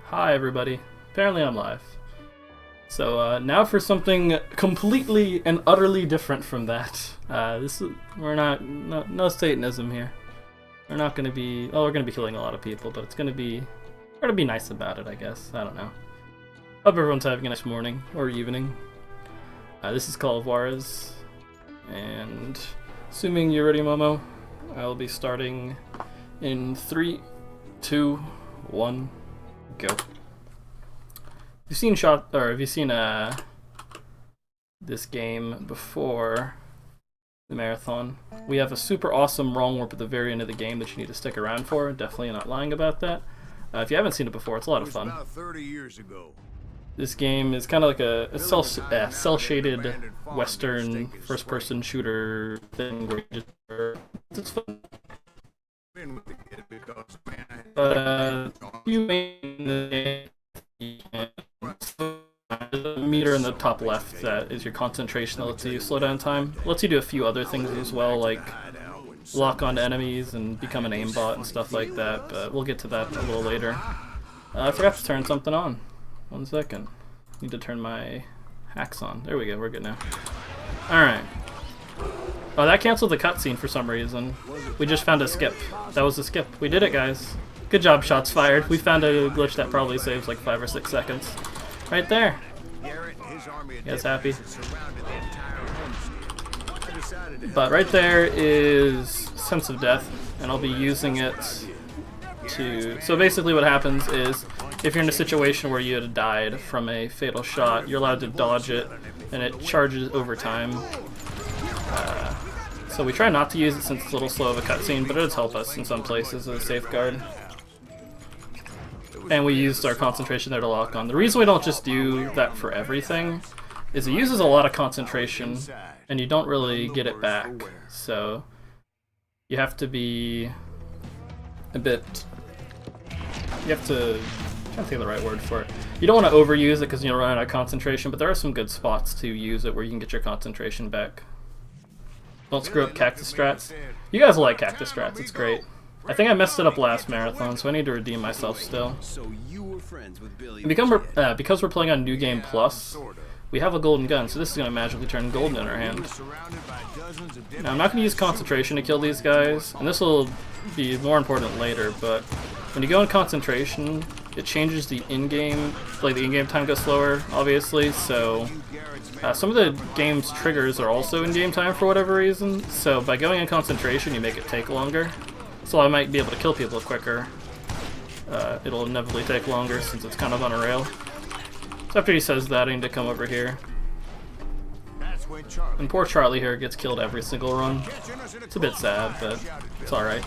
Hi everybody. Apparently I'm live. So now for something completely and utterly different from that. We're not no Satanism here. We're not gonna be we're gonna be killing a lot of people, but we're gonna be nice about it, I guess. I don't know. Hope everyone's having a nice morning or evening. This is called Juarez, and assuming you're ready, Momo, I'll be starting in 3, 2, 1, go. Have you seen this game before the marathon? We have a super awesome wrong warp at the very end of the game that you need to stick around for. Definitely not lying about that. If you haven't seen it before, it's a lot of fun. About 30 years ago. This game is kind of like a cell-shaded Western first-person shooter thing where you it's fun. But you main the meter in the top left that is your concentration that lets you slow down time. It lets you do a few other things as well, like lock on enemies and become an aimbot and stuff like that, but we'll get to that a little later. I forgot to turn something on. 1 second. Need to turn my hacks on. There we go, we're good now. Alright. Oh, that canceled the cutscene for some reason. We just found a skip. That was a skip. We did it, guys. Good job, shots fired. We found a glitch that probably saves like 5 or 6 seconds. Right there. You guys happy? But right there is Sense of Death, and I'll be using it to... So basically what happens is, if you're in a situation where you had died from a fatal shot, you're allowed to dodge it, and it charges over time. So we try not to use it since it's a little slow of a cutscene, but it does help us in some places as a safeguard. And we used our concentration there to lock on. The reason we don't just do that for everything is it uses a lot of concentration, and you don't really get it back. So you have to be a bit... You have to... I'm trying to think of the right word for it. You don't want to overuse it because you'll run out of concentration, but there are some good spots to use it where you can get your concentration back. Don't screw up cactus strats. You guys like cactus strats, it's great. I think I messed it up last marathon, so I need to redeem myself still. And because we're playing on New Game Plus, we have a golden gun, so this is going to magically turn golden in our hand. Now, I'm not going to use concentration to kill these guys, and this will be more important later, but when you go in concentration, it changes the in-game, like the in-game time goes slower, obviously, so some of the game's triggers are also in-game time for whatever reason, so by going in concentration, you make it take longer. So I might be able to kill people quicker. It'll inevitably take longer since it's kind of on a rail. So after he says that, I need to come over here. And poor Charlie here gets killed every single run. It's a bit sad, but it's alright.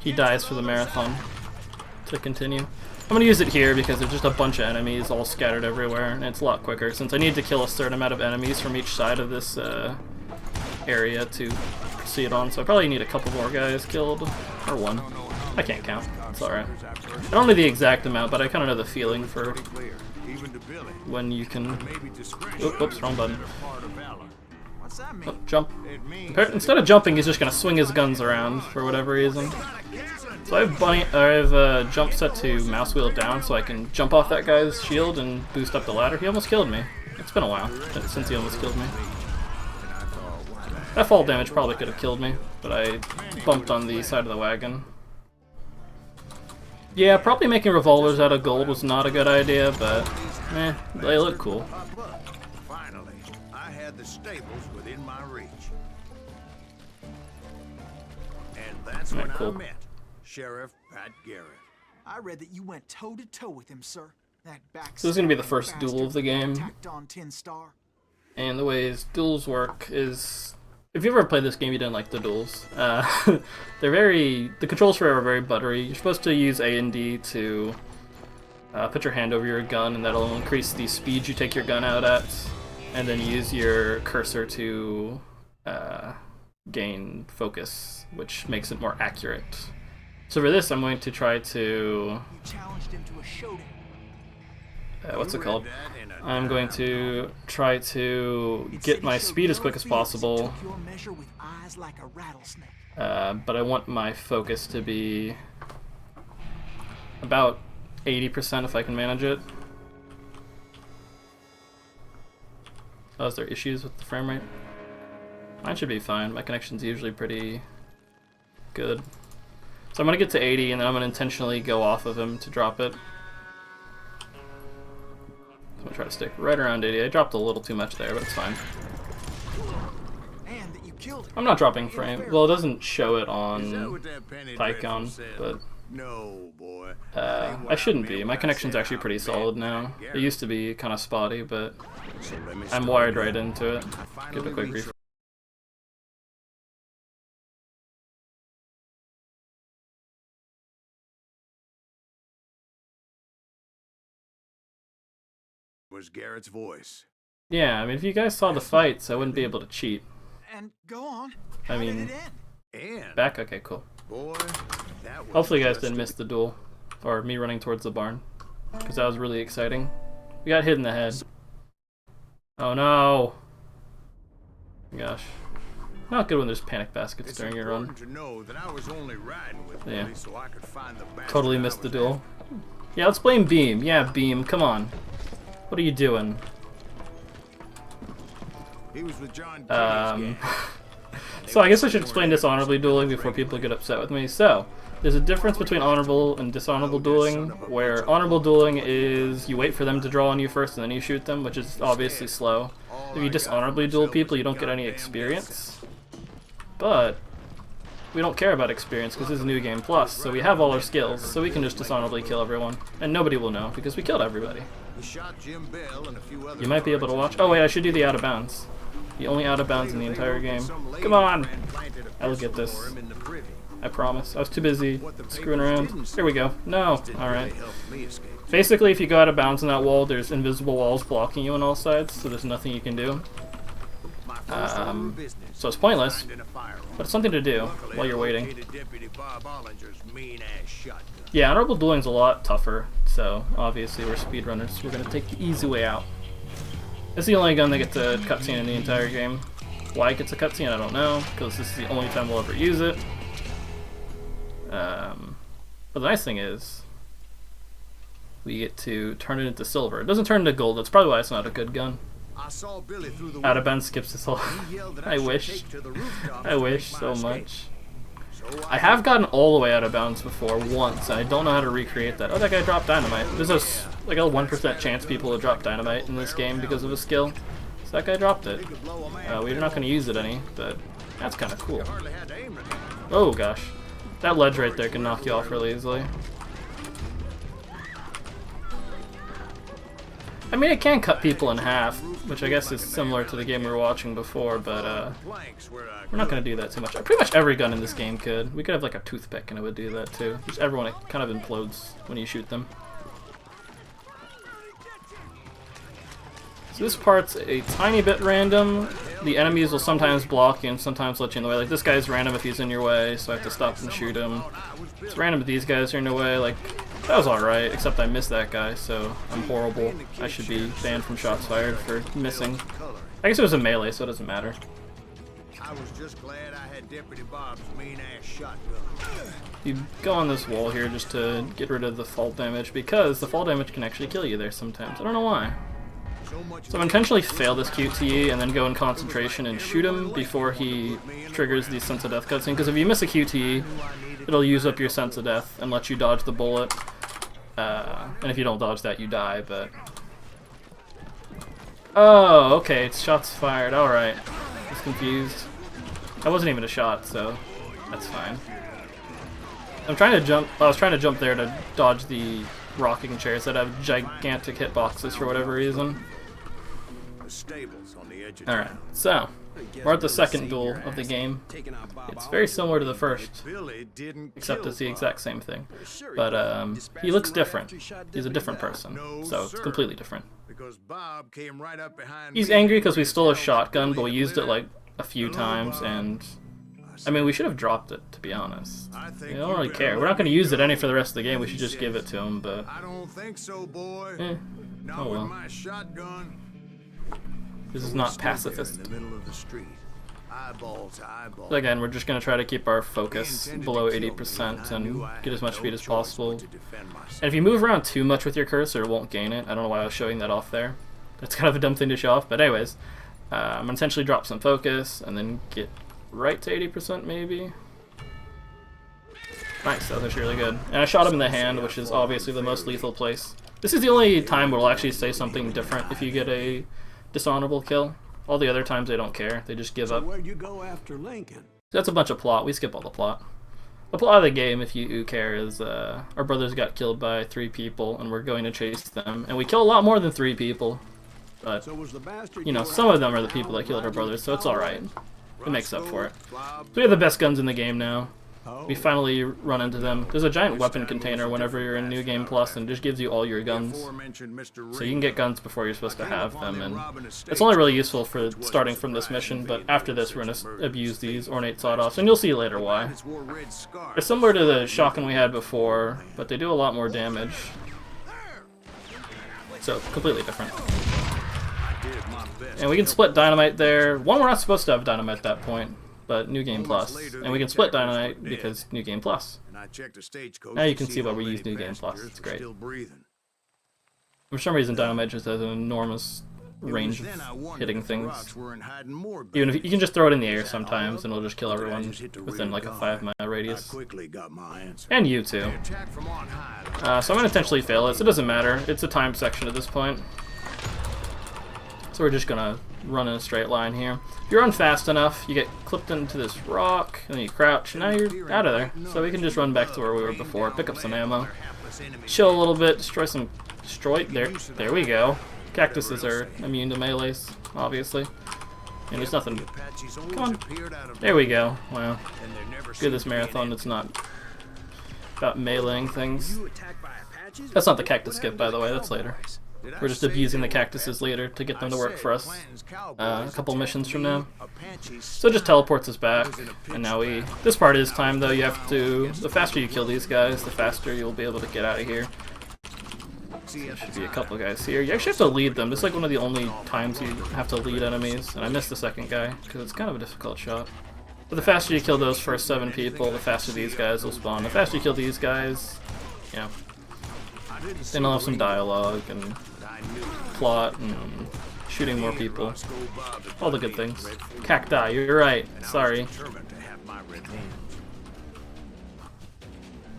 He dies for the marathon to continue. I'm going to use it here because there's just a bunch of enemies all scattered everywhere, and it's a lot quicker since I need to kill a certain amount of enemies from each side of this area to proceed it on, so I probably need a couple more guys killed, or one. I can't count, it's alright. I don't know the exact amount, but I kind of know the feeling for when you can... Oops, wrong button. Oh, jump. Instead of jumping, he's just going to swing his guns around for whatever reason. So I have jump set to mouse wheel down so I can jump off that guy's shield and boost up the ladder. He almost killed me. It's been a while since he almost killed me. That fall damage probably could have killed me, but I bumped on the side of the wagon. Yeah, probably making revolvers out of gold was not a good idea, but they look cool. Finally, I had the stables within my reach. And that's when I met Sheriff Pat Garrett. I read that you went toe-to-toe with him, sir. That So this is going to be the first duel of the game. On 10 Star. And the ways duels work is... If you've ever played this game, you didn't like the duels. The controls for it are very buttery. You're supposed to use A and D to put your hand over your gun, and that'll increase the speed you take your gun out at, and then use your cursor to gain focus, which makes it more accurate. So for this, I'm going to try to... what's it called? I'm going to try to get my speed as quick as possible, but I want my focus to be About 80% if I can manage it. Oh, is there issues with the frame rate? Mine should be fine. My connection's usually pretty good. So I'm gonna get to 80 and then I'm gonna intentionally go off of him to drop it. I'm gonna try to stick right around 80. I dropped a little too much there, but it's fine. Man, that you killed him. I'm not dropping frame. Well, it doesn't show it Is that on what that penny Pycon, dreadful said? but No, boy. I shouldn't be. My connection's actually pretty solid now. It used to be kind of spotty, but I'm wired right into it. Give it a quick refresh. Was Garrett's voice. Yeah, I mean, if you guys saw the fights, I wouldn't be able to cheat. And go on. I How mean, did it end? And back? Okay, cool. boy, that was Hopefully you guys just didn't miss the duel, or me running towards the barn, because that was really exciting. We got hit in the head. Oh no! Gosh. Not good when there's panic baskets It's during your run. important to know that I was only riding with Yeah. Billy so I could find the bastard Totally I missed the was duel. Yeah, let's blame Beam. Yeah, Beam, come on. What are you doing? He was with John Kenny's gang. So I guess I should explain dishonorably dueling before people get upset with me. So, there's a difference between honorable and dishonorable dueling, where honorable dueling is you wait for them to draw on you first and then you shoot them, which is obviously slow. If you dishonorably duel people, you don't get any experience. But we don't care about experience because this is New Game Plus, so we have all our skills, so we can just dishonorably kill everyone. And nobody will know because we killed everybody. He shot Jim Bell and a few other You might be able to watch. Oh wait, I should do the out of bounds. The only out of bounds in the entire game. Come on! I will get this. I promise. I was too busy screwing around. Here we go. No. Alright. Basically, if you go out of bounds in that wall, there's invisible walls blocking you on all sides, so there's nothing you can do. So it's pointless, but it's something to do while you're waiting. Yeah, honorable dueling's a lot tougher, so obviously we're speedrunners. We're gonna take the easy way out. It's the only gun that gets a cutscene in the entire game. Why it gets a cutscene, I don't know, because this is the only time we'll ever use it. But the nice thing is, we get to turn it into silver. It doesn't turn into gold, that's probably why it's not a good gun. Out of bounds skips this whole. I wish. I wish so much. I have gotten all the way out of bounds before once, and I don't know how to recreate that. Oh, that guy dropped dynamite. There's like a 1% chance people will drop dynamite in this game because of a skill. So that guy dropped it. We're not going to use it any, but that's kind of cool. Oh gosh. That ledge right there can knock you off really easily. I mean, it can cut people in half, which I guess is similar to the game we were watching before, but we're not going to do that too much. Pretty much every gun in this game could. We could have like a toothpick and it would do that too. Just everyone, it kind of implodes when you shoot them. So this part's a tiny bit random. The enemies will sometimes block you and sometimes let you in the way. Like this guy's random if he's in your way, so I have to stop and shoot him. It's random if these guys are in your way. Like, that was alright, except I missed that guy, so I'm horrible. I should be banned from shots fired for missing. I guess it was a melee, so it doesn't matter. I was just glad I had Deputy Bob's mean-ass shotgun. You go on this wall here just to get rid of the fall damage, because the fall damage can actually kill you there sometimes. I don't know why. So I intentionally fail this QTE and then go in concentration and shoot him before he triggers the sense of death cutscene, because if you miss a QTE, it'll use up your sense of death and let you dodge the bullet. And if you don't dodge that, you die, but... Oh, okay, it's shots fired, alright. I was confused. That wasn't even a shot, so that's fine. I'm trying to jump. I was trying to jump there to dodge the rocking chairs that have gigantic hitboxes for whatever reason. Alright, so we're at the second duel of the game. It's very similar to the first, except it's the exact same thing. But he looks different. He's a different person, so it's completely different. He's angry because we stole a shotgun, but we used it like a few times, and I mean, we should have dropped it, to be honest. We don't really care. We're not going to use it any for the rest of the game. We should just give it to him, but... I don't think so, boy. Oh well. This is not pacifist. In the middle of the street. Eyeballs, eyeballs. So again, we're just going to try to keep our focus below 80% and get as much speed as possible. And if you move around too much with your cursor, it won't gain it. I don't know why I was showing that off there. That's kind of a dumb thing to show off, but anyways. I'm going to intentionally drop some focus and then get right to 80% maybe. Nice, that was actually really good. And I shot him in the hand, which is obviously the most lethal place. This is the only time where we'll actually say something different if you get a dishonorable kill. All the other times they don't care, they just give up. Where'd you go after Lincoln? That's a bunch of plot, we skip all the plot. The plot of the game, if you care, is our brothers got killed by 3 people and we're going to chase them. And we kill a lot more than 3 people. But, you know, some of them are the people that killed our brothers, so it's alright. It makes up for it. So we have the best guns in the game now. We finally run into them. There's a giant weapon container whenever you're in New Game Plus, and it just gives you all your guns. So you can get guns before you're supposed to have them, and it's only really useful for starting from this mission, but after this we're going to abuse these ornate sawed-offs, and you'll see later why. They're similar to the shotgun we had before, but they do a lot more damage. So, completely different. And we can split dynamite there. One, we're not supposed to have dynamite at that point, but New Game Plus. And we can split dynamite because New Game Plus. Now you can see why we use New Game Plus. It's great. For some reason, dynamite just has an enormous range of hitting things. Even if you can just throw it in the air sometimes, and it'll just kill everyone within like a 5-mile radius. And you too. So I'm gonna intentionally fail it. So it doesn't matter. It's a time section at this point. So we're just gonna run in a straight line here. If you run fast enough, you get clipped into this rock, and then you crouch, and now you're out of there. So we can just run back to where we were before, pick up some ammo, chill a little bit, destroy. There we go. Cactuses are immune to melees, obviously. And there's nothing. Come on. There we go. Wow. Good, this marathon, it's not about meleeing things. That's not the cactus skip, by the way, that's later. We're just abusing the cactuses later to get them to work for us a couple missions from now. So it just teleports us back, and now this part is time though. You have to, the faster you kill these guys, the faster you'll be able to get out of here. So there should be a couple guys here. You actually have to lead them. This is like one of the only times you have to lead enemies, and I missed the second guy because it's kind of a difficult shot. But the faster you kill those first 7 people, the faster these guys will spawn. The faster you kill these guys, you know, then I'll have some dialogue and plot and shooting more people. All the good things. Cacti, you're right. Sorry.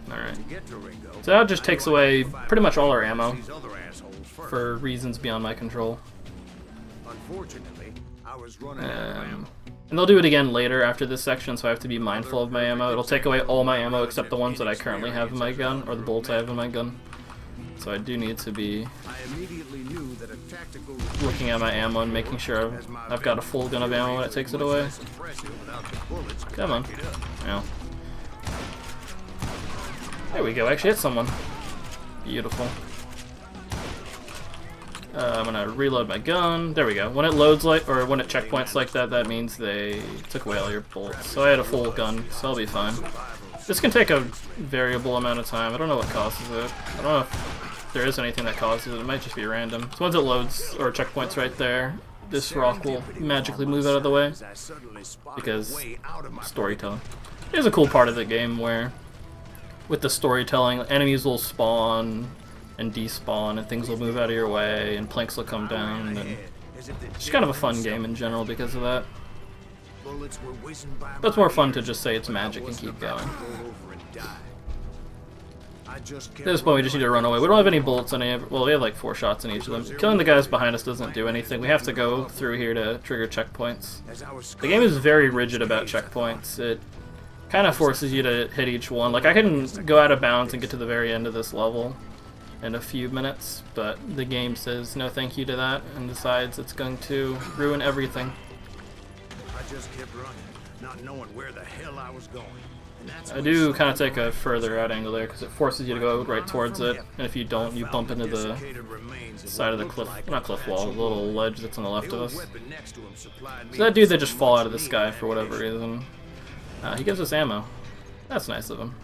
Alright. So that just takes away pretty much all our ammo for reasons beyond my control. And they'll do it again later after this section, so I have to be mindful of my ammo. It'll take away all my ammo except the ones that I currently have in my gun, or the bullets I have in my gun. So I do need to be looking at my ammo and making sure I've got a full gun of ammo when it takes it away. Come on. Ow. There we go, actually hit someone. Beautiful. I'm gonna reload my gun. There we go. When it loads like, or when it checkpoints like that, that means they took away all your bullets. So I had a full gun, so I'll be fine. This can take a variable amount of time. I don't know what causes it. I don't know if there is anything that causes it. It might just be random. So once it loads, or checkpoints right there, this rock will magically move out of the way. Because storytelling. It is a cool part of the game where, with the storytelling, enemies will spawn and despawn, and things will move out of your way, and planks will come down, and it's just kind of a fun game in general because of that. But it's more fun to just say it's magic and keep going. At this point we just need to run away. We don't have any bullets on any, well we have like 4 shots in each of them. Killing the guys behind us doesn't do anything. We have to go through here to trigger checkpoints. The game is very rigid about checkpoints. It kind of forces you to hit each one. Like I can go out of bounds and get to the very end of this level in a few minutes, but the game says no thank you to that and decides it's going to ruin everything. I just kept running, not knowing where the hell I was going. I do kind of take a further out angle there because it forces you to go right towards it, and if you don't, you bump into the side of the cliff, not cliff wall, the little ledge that's on the left of us. So that dude, they just fall out of the sky for whatever reason. He gives us ammo. That's nice of him.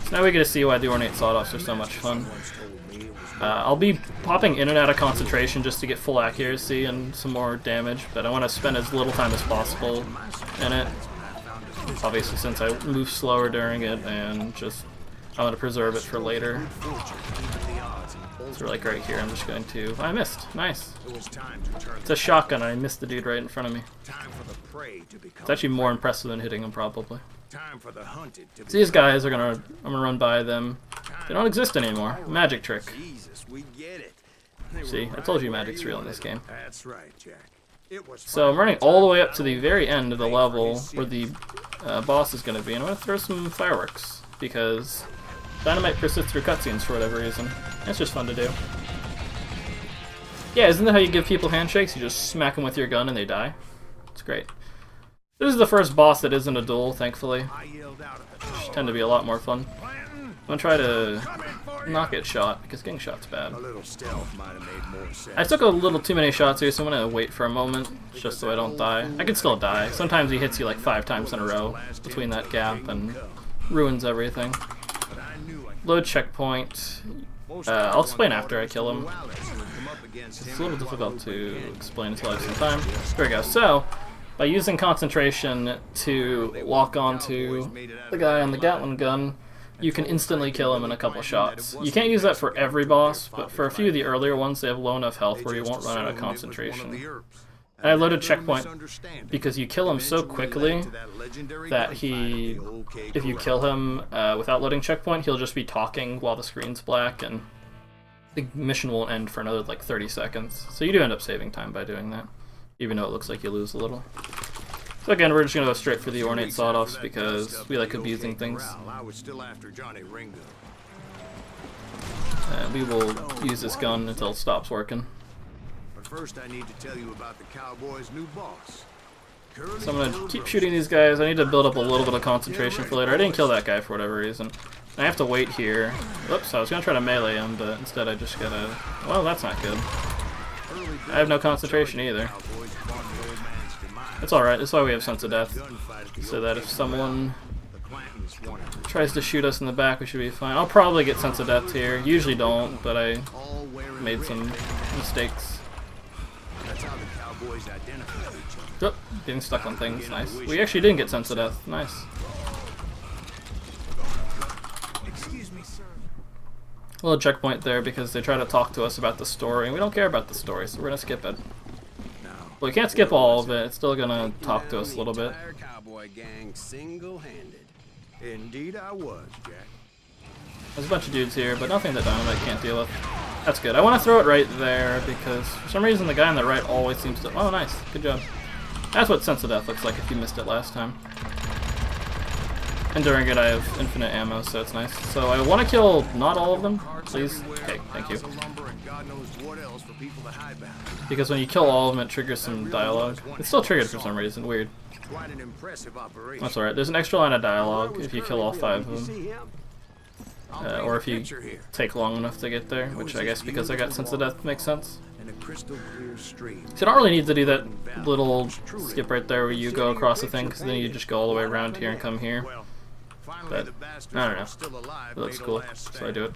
So now we get to see why the ornate sawed-offs are so much fun. I'll be popping in and out of concentration just to get full accuracy and some more damage, but I want to spend as little time as possible in it. Obviously, since I move slower during it, and just I want to preserve it for later. So like right here, I'm just going to... I missed. Nice. It's a shotgun. I missed the dude right in front of me. It's actually more impressive than hitting him, probably. So these guys are gonna... I'm gonna run by them. They don't exist anymore. Magic trick. See, I told you magic's real in this game. So I'm running all the way up to the very end of the level where the boss is gonna be, and I'm gonna throw some fireworks because dynamite persists through cutscenes for whatever reason. It's just fun to do. Yeah, isn't that how you give people handshakes? You just smack them with your gun and they die. It's great. This is the first boss that isn't a duel, thankfully. Which tend to be a lot more fun. I'm gonna try to not get shot, because getting shot's bad. I took a little too many shots here, so I'm gonna wait for a moment, just so I don't die. I could still die. Sometimes he hits you like 5 times in a row between that gap and ruins everything. Load checkpoint. I'll explain after I kill him. It's a little difficult to explain until I have some time. There we go. So, by using concentration to lock onto the guy on the Gatling gun, you can instantly kill him in a couple shots. You can't use that for every boss, but for a few of the earlier ones, they have low enough health where you won't run out of concentration. And I loaded checkpoint because you kill him so quickly that if you kill him without loading checkpoint, he'll just be talking while the screen's black, and the mission won't end for another like 30 seconds. So you do end up saving time by doing that, even though it looks like you lose a little. So again, we're just going to go straight for the ornate sawed-offs because we like abusing things. We will use this gun until it stops working. First, I need to tell you about the Cowboys' new boss. So I'm gonna keep shooting these guys. I need to build up a little bit of concentration for later. I didn't kill that guy for whatever reason. I have to wait here. Oops, I was gonna try to melee him, but instead I just gotta... Well, that's not good. I have no concentration either. It's alright, that's why we have Sense of Death. So that if someone tries to shoot us in the back, we should be fine. I'll probably get Sense of Death here. Usually don't, but I made some mistakes. Oh, getting stuck on things, nice. We actually didn't get Sense of Death, nice. Excuse me, sir. A little checkpoint there because they try to talk to us about the story, and we don't care about the story, so we're gonna skip it. Well, we can't skip all of it, it's still gonna talk to us a little bit. Indeed I was, Jack. There's a bunch of dudes here, but nothing that Dynamite can't deal with. That's good. I want to throw it right there because for some reason the guy on the right always seems to... Oh, nice. Good job. That's what Sense of Death looks like if you missed it last time. And during it I have infinite ammo, so it's nice. So I want to kill not all of them, please. Okay, thank you. Because when you kill all of them, it triggers some dialogue. It's still triggered for some reason. Weird. That's alright. There's an extra line of dialogue if you kill all 5 of them. Or if you take long enough to get there, which I guess because I got Sense of Death makes sense. So you don't really need to do that little skip right there where you go across the thing, because then you just go all the way around here and come here. But, I don't know. It looks cool, so I do it.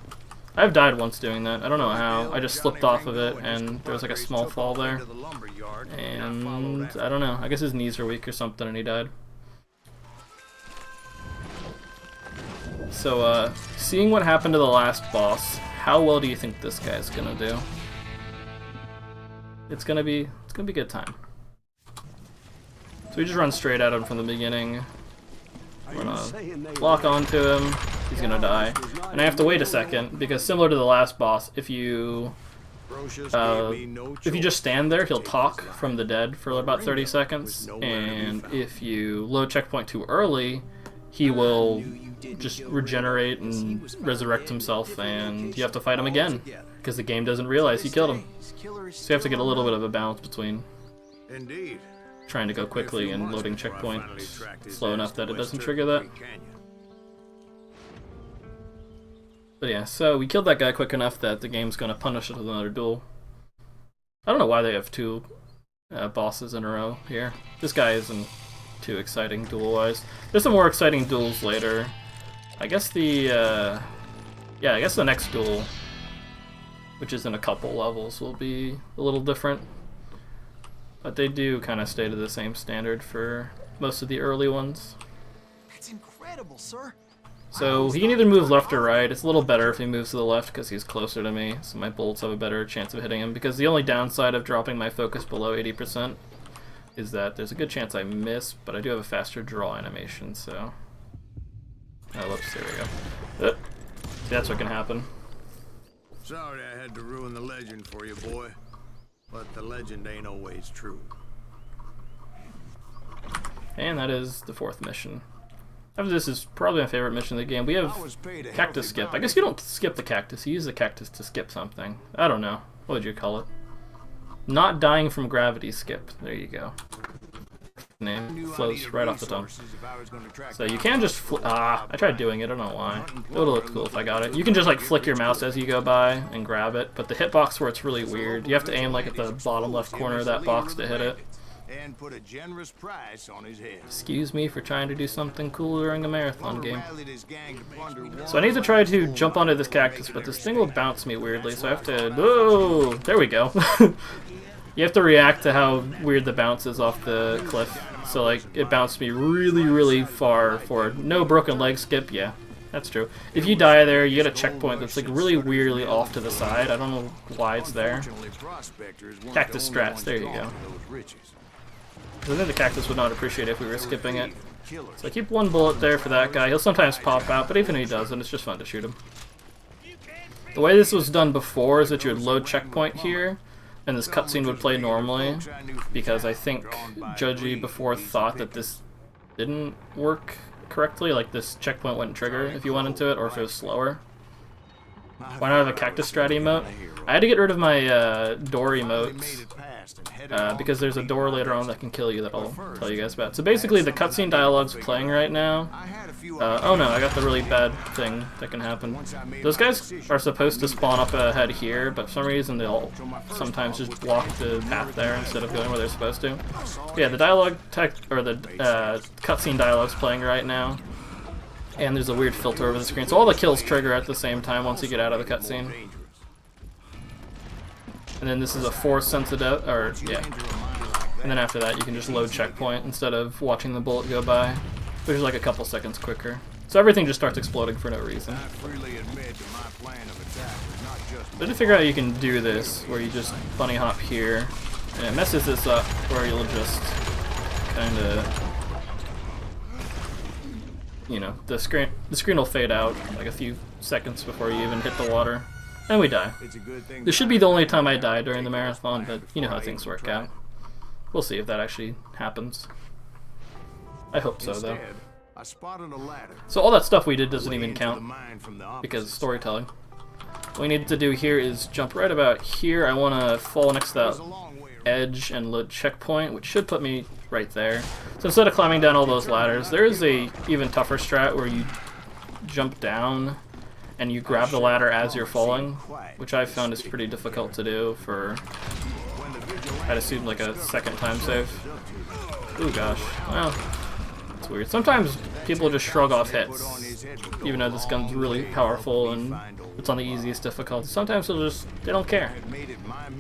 I've died once doing that. I don't know how. I just slipped off of it, and there was like a small fall there. And, I don't know. I guess his knees are weak or something, and he died. So, seeing what happened to the last boss, how well do you think this guy's gonna do? It's gonna be a good time. So we just run straight at him from the beginning. We're gonna lock onto him. He's gonna die, and I have to wait a second because similar to the last boss, if you just stand there, he'll talk from the dead for about 30 seconds, and if you load checkpoint too early, he will just regenerate and resurrect himself, and you have to fight him again because the game doesn't realize you killed him. So you have to get a little bit of a balance between trying to go quickly and loading checkpoint slow enough that it doesn't trigger that. But yeah, so we killed that guy quick enough that the game's going to punish us with another duel. I don't know why they have 2 bosses in a row here. This guy isn't too exciting duel-wise. There's some more exciting duels later. I guess the yeah, I guess the next duel, which is in a couple levels, will be a little different. But they do kind of stay to the same standard for most of the early ones. That's incredible, sir. So he can either move left or right. It's a little better if he moves to the left because he's closer to me, so my bullets have a better chance of hitting him. Because the only downside of dropping my focus below 80% is that there's a good chance I miss, but I do have a faster draw animation, so... Oh, whoops, there we go. See, that's what can happen. Sorry I had to ruin the legend for you, boy. But the legend ain't always true. And that is the 4th mission. After this is probably my favorite mission of the game. We have cactus skip. I guess you don't skip the cactus, you use the cactus to skip something. I don't know. What would you call it? Not dying from gravity skip. There you go. Name flows right off the tongue. So you can just I tried doing it, I don't know why. It would look cool if I got it. You can just like flick your mouse as you go by and grab it, but the hitbox where it's really weird. You have to aim like at the bottom left corner of that box to hit it. And put a generous price on his head. Excuse me for trying to do something cool during a marathon game. So I need to try to jump onto this cactus, but this thing will bounce me weirdly, so I have to... Oh, there we go. You have to react to how weird the bounce is off the cliff. So like, it bounced me really, really far forward. No broken leg skip, yeah. That's true. If you die there, you get a checkpoint that's like really weirdly off to the side. I don't know why it's there. Cactus strats, there you go. I think the cactus would not appreciate it if we were skipping it. So I keep one bullet there for that guy. He'll sometimes pop out, but even if he doesn't, it's just fun to shoot him. The way this was done before is that you would load checkpoint here, and this cutscene would play normally, because I think Judgy before thought that this didn't work correctly, like this checkpoint wouldn't trigger if you went into it, or if it was slower. Why not have a cactus strat emote? I had to get rid of my door emotes, because there's a door later on that can kill you that I'll tell you guys about. So basically the cutscene dialogue's playing right now. Oh no, I got the really bad thing that can happen. Those guys are supposed to spawn up ahead here, but for some reason they'll sometimes just walk the path there instead of going where they're supposed to. But yeah, the dialogue the cutscene dialogue's playing right now. And there's a weird filter over the screen, so all the kills trigger at the same time once you get out of the cutscene. And then this is a force sensitive, or yeah. And then after that, you can just load checkpoint instead of watching the bullet go by, which is like a couple seconds quicker. So everything just starts exploding for no reason. But to figure out how you can do this, where you just bunny hop here, and it messes this up, where you'll just kind of, you know, the screen will fade out like a few seconds before you even hit the water, and we die. This should be the only time I die during the marathon, but you know how things work out. We'll see if that actually happens. I hope so, though. So all that stuff we did doesn't even count, because of storytelling. What we need to do here is jump right about here. I want to fall next to that edge and load checkpoint, which should put me right there. So instead of climbing down all those ladders, there is a even tougher strat where you jump down and you grab the ladder as you're falling, which I found is pretty difficult to do for, I'd assume, like a second time save. Ooh gosh, well, it's weird. Sometimes people just shrug off hits, even though this gun's really powerful and it's on the easiest difficulty. Sometimes they don't care.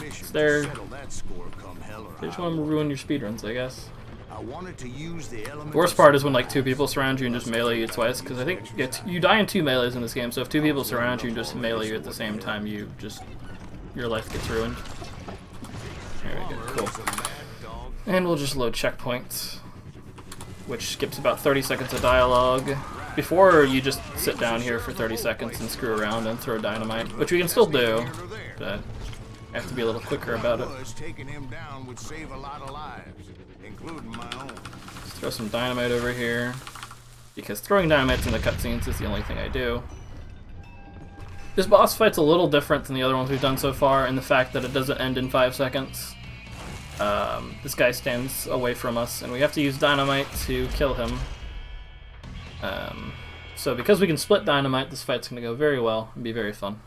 It's their, they just want to ruin your speedruns, I guess. The worst part is when like two people surround you and just melee you twice, because I think you die in 2 melees in this game, so if 2 people surround you and just melee you at the same time, your life gets ruined. There we go, cool. And we'll just load checkpoints, which skips about 30 seconds of dialogue, before you just sit down here for 30 seconds and screw around and throw dynamite, which we can still do, but I have to be a little quicker about it. Let's throw some dynamite over here, because throwing dynamites in the cutscenes is the only thing I do. This boss fight's a little different than the other ones we've done so far in the fact that it doesn't end in 5 seconds. This guy stands away from us, and we have to use dynamite to kill him. So because we can split dynamite, this fight's going to go very well and be very fun.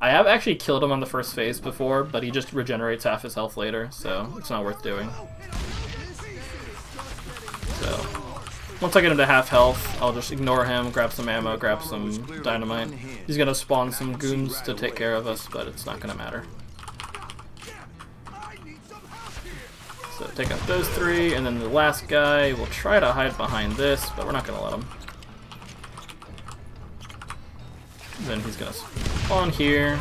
I have actually killed him on the first phase before, but he just regenerates half his health later, so it's not worth doing. So, once I get him to half health, I'll just ignore him, grab some ammo, grab some dynamite. He's gonna spawn some goons to take care of us, but it's not gonna matter. So take out those three, and then the last guy will try to hide behind this, but we're not gonna let him. Then he's gonna spawn here.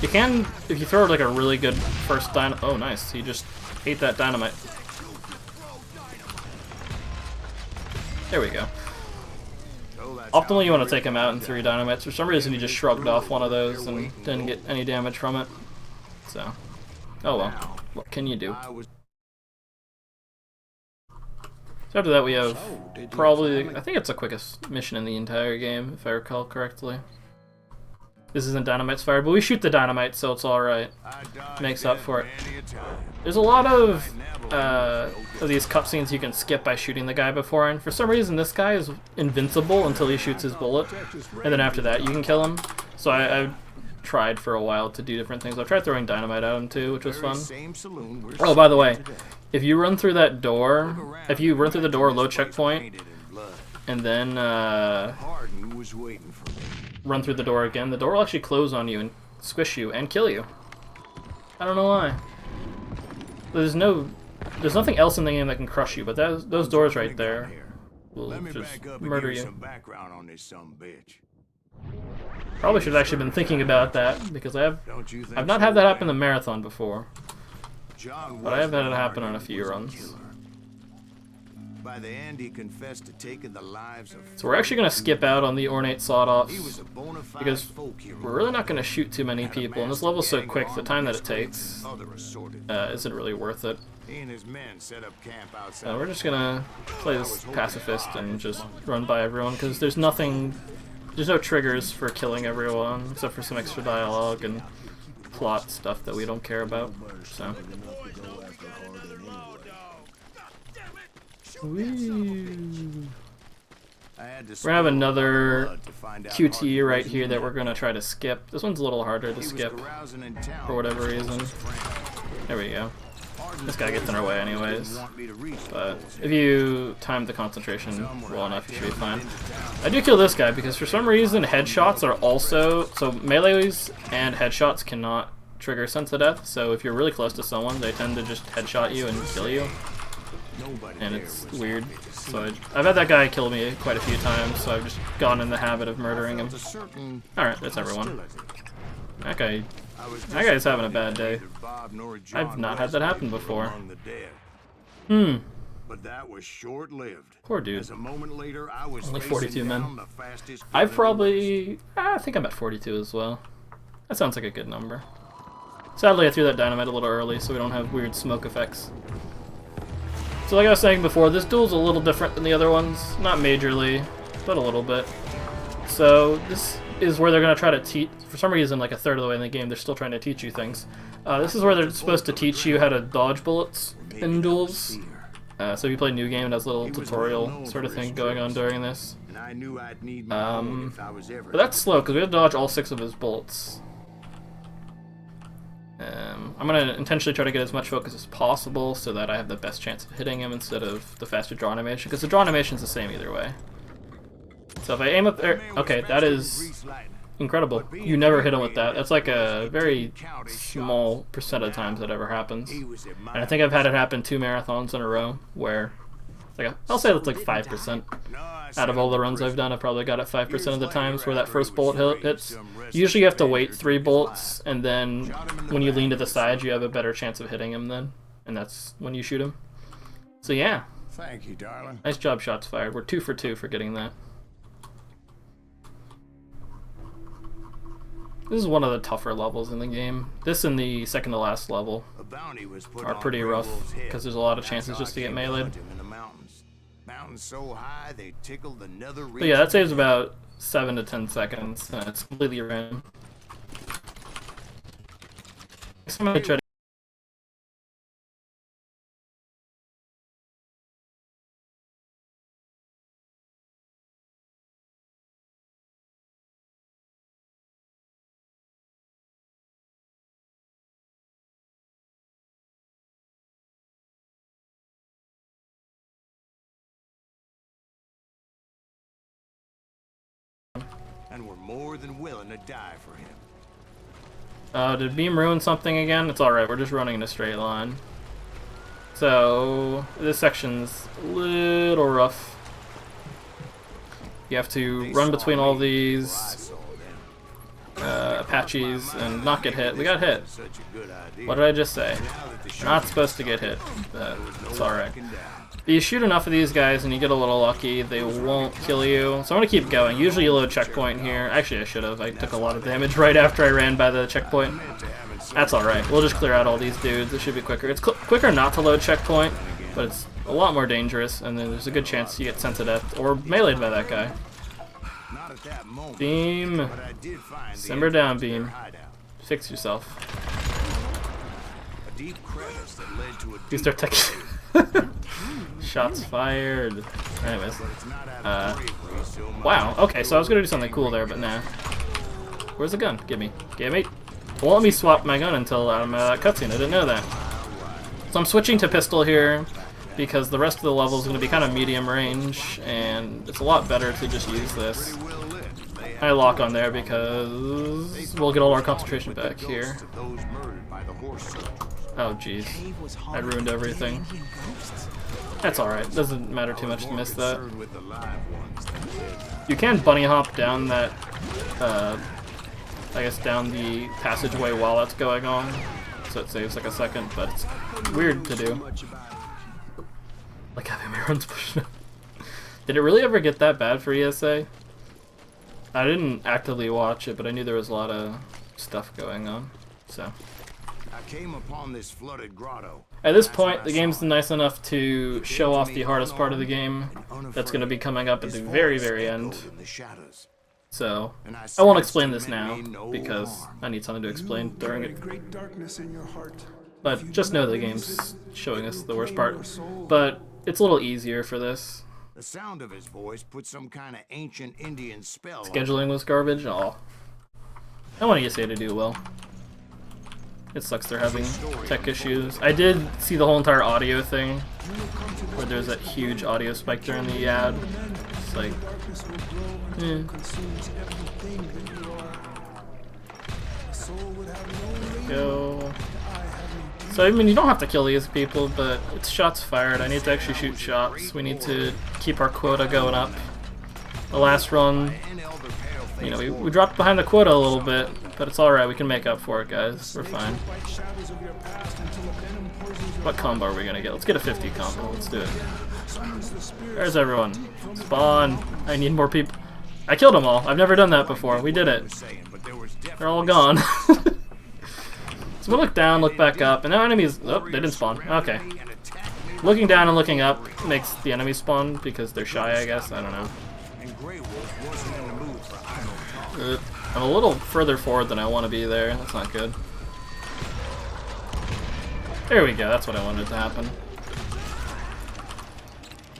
You can, if you throw like a really good first dynamite. Oh, nice! He just ate that dynamite. There we go. Optimally, you want to take him out in 3 dynamites. For some reason, he just shrugged off one of those and didn't get any damage from it. So, oh well. What can you do? So after that, we have probably, I think it's the quickest mission in the entire game, if I recall correctly. This isn't dynamite's fire, but we shoot the dynamite, so it's alright. Makes up for it. There's a lot of these cutscenes you can skip by shooting the guy beforehand. For some reason, this guy is invincible until he shoots his bullet, and then after that, you can kill him. So I tried for a while to do different things. I tried throwing dynamite at him too, which was fun. Oh, by the way, if you run through that door, if you run through the door low checkpoint, and then run through the door again, the door will actually close on you and squish you and kill you. I don't know why. There's nothing else in the game that can crush you, but those doors right there will just murder you. Probably should have actually been thinking about that, because I've not had that happen in the marathon before, but I have had it happen on a few runs. By the end, he confessed to taking the lives of. So we're actually going to skip out on the ornate sawed-offs, because we're really not going to shoot too many people, and this level's so quick, the time that it takes isn't really worth it. So we're just going to play this pacifist and just run by everyone, because there's no triggers for killing everyone, except for some extra dialogue and plot stuff that we don't care about. So. Whee. We're gonna have another QTE right here that we're gonna try to skip. This one's a little harder to skip for whatever reason. There we go. This guy gets in our way anyways. But if you time the concentration well enough, you should be fine. I do kill this guy because for some reason headshots are also... So melees and headshots cannot trigger sense of death. So if you're really close to someone, they tend to just headshot you and kill you. And it's weird. So I've had that guy kill me quite a few times, so I've just gone in the habit of murdering him. Alright, that's everyone. That guy's having a bad day. I've not had that happen before. But that was short-lived. Poor dude. As a moment later, I was only 42 men. I think I'm at 42 as well. That sounds like a good number. Sadly, I threw that dynamite a little early, so we don't have weird smoke effects. So like I was saying before, this duel's a little different than the other ones. Not majorly, but a little bit. So this is where they're going to try to teach, for some reason like a third of the way in the game, they're still trying to teach you things. This is where they're supposed to teach you how to dodge bullets in duels. So if you play New Game, it has a little tutorial sort of thing going on during this. But that's slow, because we have to dodge all 6 of his bullets. I'm going to intentionally try to get as much focus as possible so that I have the best chance of hitting him instead of the faster draw animation, because the draw animation is the same either way. So if I aim up there, okay, that is incredible. You never hit him with that. That's like a very small percent of the times that ever happens. And I think I've had it happen 2 marathons in a row where, like I'll say that's like 5%. Out of all the runs I've done, I've probably got it 5% of the times where that first bullet hits. Usually you have to wait 3 bullets, and then when you lean to the side, you have a better chance of hitting him then. And that's when you shoot him. So yeah. Thank you, darling. Nice job, shots fired. We're 2 for 2 for getting that. This is one of the tougher levels in the game. This and the second to last level are pretty rough, because there's a lot of chances just to get meleeed. But yeah, that saves about 7 to 10 seconds, and it's completely random. Next time I try to and we're more than willing to die for him. Did Beam ruin something again? It's alright, we're just running in a straight line. So, this section's a little rough. You have to run between all these Apaches and not get hit. We got hit. What did I just say? You're not supposed to get hit, but it's alright. You shoot enough of these guys and you get a little lucky, they won't kill you. So I'm gonna keep going. Usually you load checkpoint here. Actually I should have. I took a lot of damage right after I ran by the checkpoint. That's alright. We'll just clear out all these dudes. It should be quicker. It's quicker not to load checkpoint, but it's a lot more dangerous, and then there's a good chance you get sent to death or meleeed by that guy. Beam. Simmer down, Beam. Fix yourself. You start taking shots fired. Anyways. Wow. Okay, so I was gonna do something cool there, but nah. Where's the gun? Give me. Give me. Won't let me swap my gun until I'm at that cutscene. I didn't know that. So I'm switching to pistol here because the rest of the level is going to be kind of medium range, and it's a lot better to just use this. I lock on there because we'll get all our concentration back here. Oh jeez, I ruined everything. That's alright, doesn't matter too much to miss that. You can bunny hop down that, I guess down the passageway while that's going on, so it saves like a second, but it's weird to do. Like having my runs pushed up. Did it really ever get that bad for ESA? I didn't actively watch it, but I knew there was a lot of stuff going on, so. I came upon this flooded grotto. At this point, the game's nice enough to show off the hardest part of the game that's going to be coming up at the very, very end. So, I won't explain this now, because I need something to explain during it. But just know the game's showing us the worst part. But it's a little easier for this. The sound of his voice put some kind of ancient Indian spell. Scheduling was garbage? Aw. I want ESA to do well. It sucks they're having tech issues. I did see the whole entire audio thing, where there's that huge audio spike during the ad. It's like, Go. So, I mean, you don't have to kill these people, but it's shots fired. I need to actually shoot shots. We need to keep our quota going up. The last run, you know, we dropped behind the quota a little bit, but it's alright. We can make up for it, guys. We're fine. What combo are we going to get? Let's get a 50 combo. Let's do it. There's everyone. Spawn. I need more people. I killed them all. I've never done that before. We did it. They're all gone. So we look down, look back up, and now enemies... Oh, they didn't spawn. Okay. Looking down and looking up makes the enemies spawn because they're shy, I guess. I don't know. I'm a little further forward than I want to be there. That's not good. There we go. That's what I wanted to happen.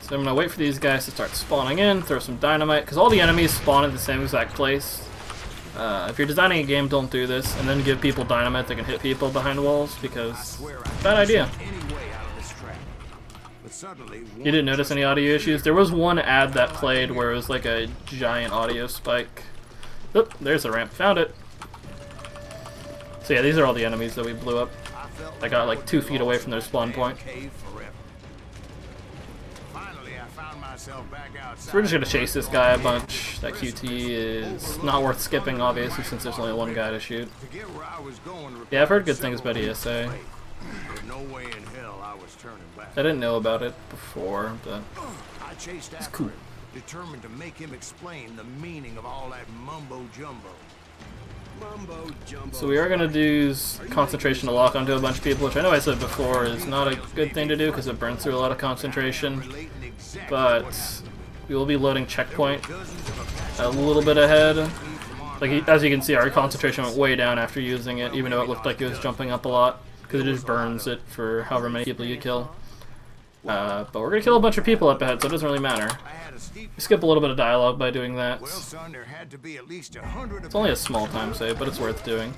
So I'm going to wait for these guys to start spawning in, throw some dynamite, because all the enemies spawn at the same exact place. If you're designing a game, don't do this, and then give people dynamite that can hit people behind walls, because bad idea. You didn't notice any audio issues? There was one ad that played where it was like a giant audio spike. Oop, there's the ramp. Found it. So yeah, these are all the enemies that we blew up. I got like 2 feet away from their spawn point. So we're just gonna chase this guy a bunch. That QT is not worth skipping, obviously, since there's only one guy to shoot. Yeah, I've heard good things about ESA. I didn't know about it before, but it's cool. Determined to make him explain the meaning of all that mumbo jumbo. So we are going to do concentration to lock onto a bunch of people, which I know I said before is not a good thing to do because it burns through a lot of concentration. But we will be loading checkpoint a little bit ahead. Like, as you can see, our concentration went way down after using it, even though it looked like it was jumping up a lot, because it just burns it for however many people you kill. But we're going to kill a bunch of people up ahead, so it doesn't really matter. We skip a little bit of dialogue by doing that. It's only a small time save, but it's worth doing.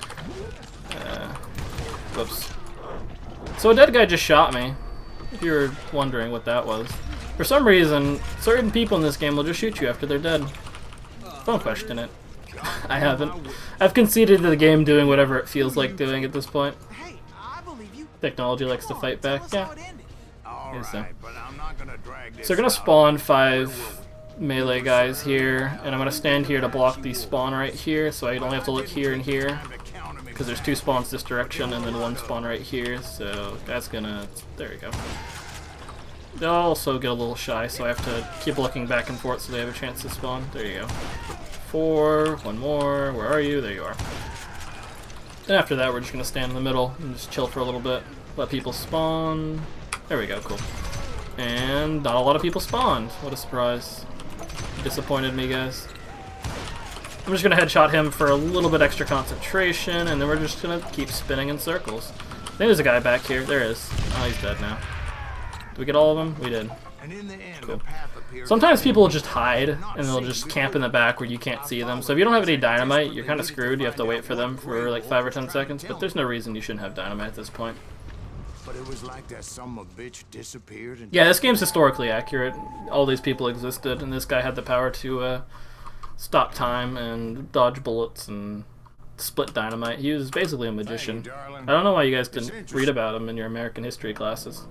Whoops. So a dead guy just shot me, if you were wondering what that was. For some reason, certain people in this game will just shoot you after they're dead. Don't question it. I haven't. I've conceded to the game doing whatever it feels like doing at this point. Hey, I believe you. Technology likes to fight back. Yeah. Yes, so. But I'm not gonna drag this So we're gonna spawn 5 melee guys here, and I'm gonna stand here to block the spawn right here, so I only have to look here and here, because there's 2 spawns this direction and then 1 spawn right here. So that's gonna. There we go. They'll also get a little shy, so I have to keep looking back and forth so they have a chance to spawn. There you go. 4, 1 more. Where are you? There you are. And after that, we're just gonna stand in the middle and just chill for a little bit, let people spawn. There we go, cool. And not a lot of people spawned. What a surprise. You disappointed me, guys. I'm just gonna headshot him for a little bit extra concentration, and then we're just gonna keep spinning in circles. I think there's a guy back here. There is. Oh, he's dead now. Did we get all of them? We did. And in the end, Cool. the path appears Sometimes people will just hide, and they'll just camp in the back where you can't see them. So if you don't have any dynamite, you're kind of screwed. You have to wait for them for like 5 or 10 seconds, but there's no reason you shouldn't have dynamite at this point. But it was like that son of a bitch disappeared and Yeah, this game's historically accurate. All these people existed, and this guy had the power to stop time and dodge bullets and split dynamite. He was basically a magician. I don't know why you guys didn't read about him in your American history classes.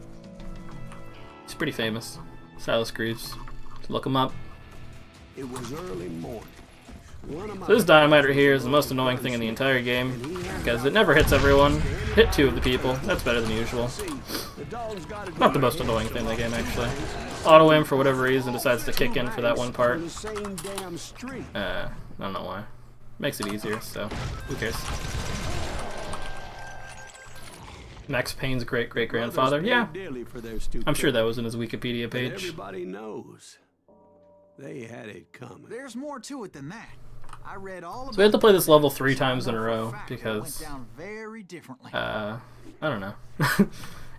He's pretty famous. Silas Greaves. Look him up. It was early morning. So this dynamite right here is the most annoying thing in the entire game, because it never hits everyone. Hit 2 of the people. That's better than usual. Not the most annoying thing in the game, actually. Auto-aim, for whatever reason, decides to kick in for that one part. I don't know why. Makes it easier, so who cares? Max Payne's great-great-grandfather. Yeah, I'm sure that was in his Wikipedia page. Everybody knows they had it coming. There's more to it than that. I read all about So we have to play this level 3 times in a row, because, went down very differently. I don't know.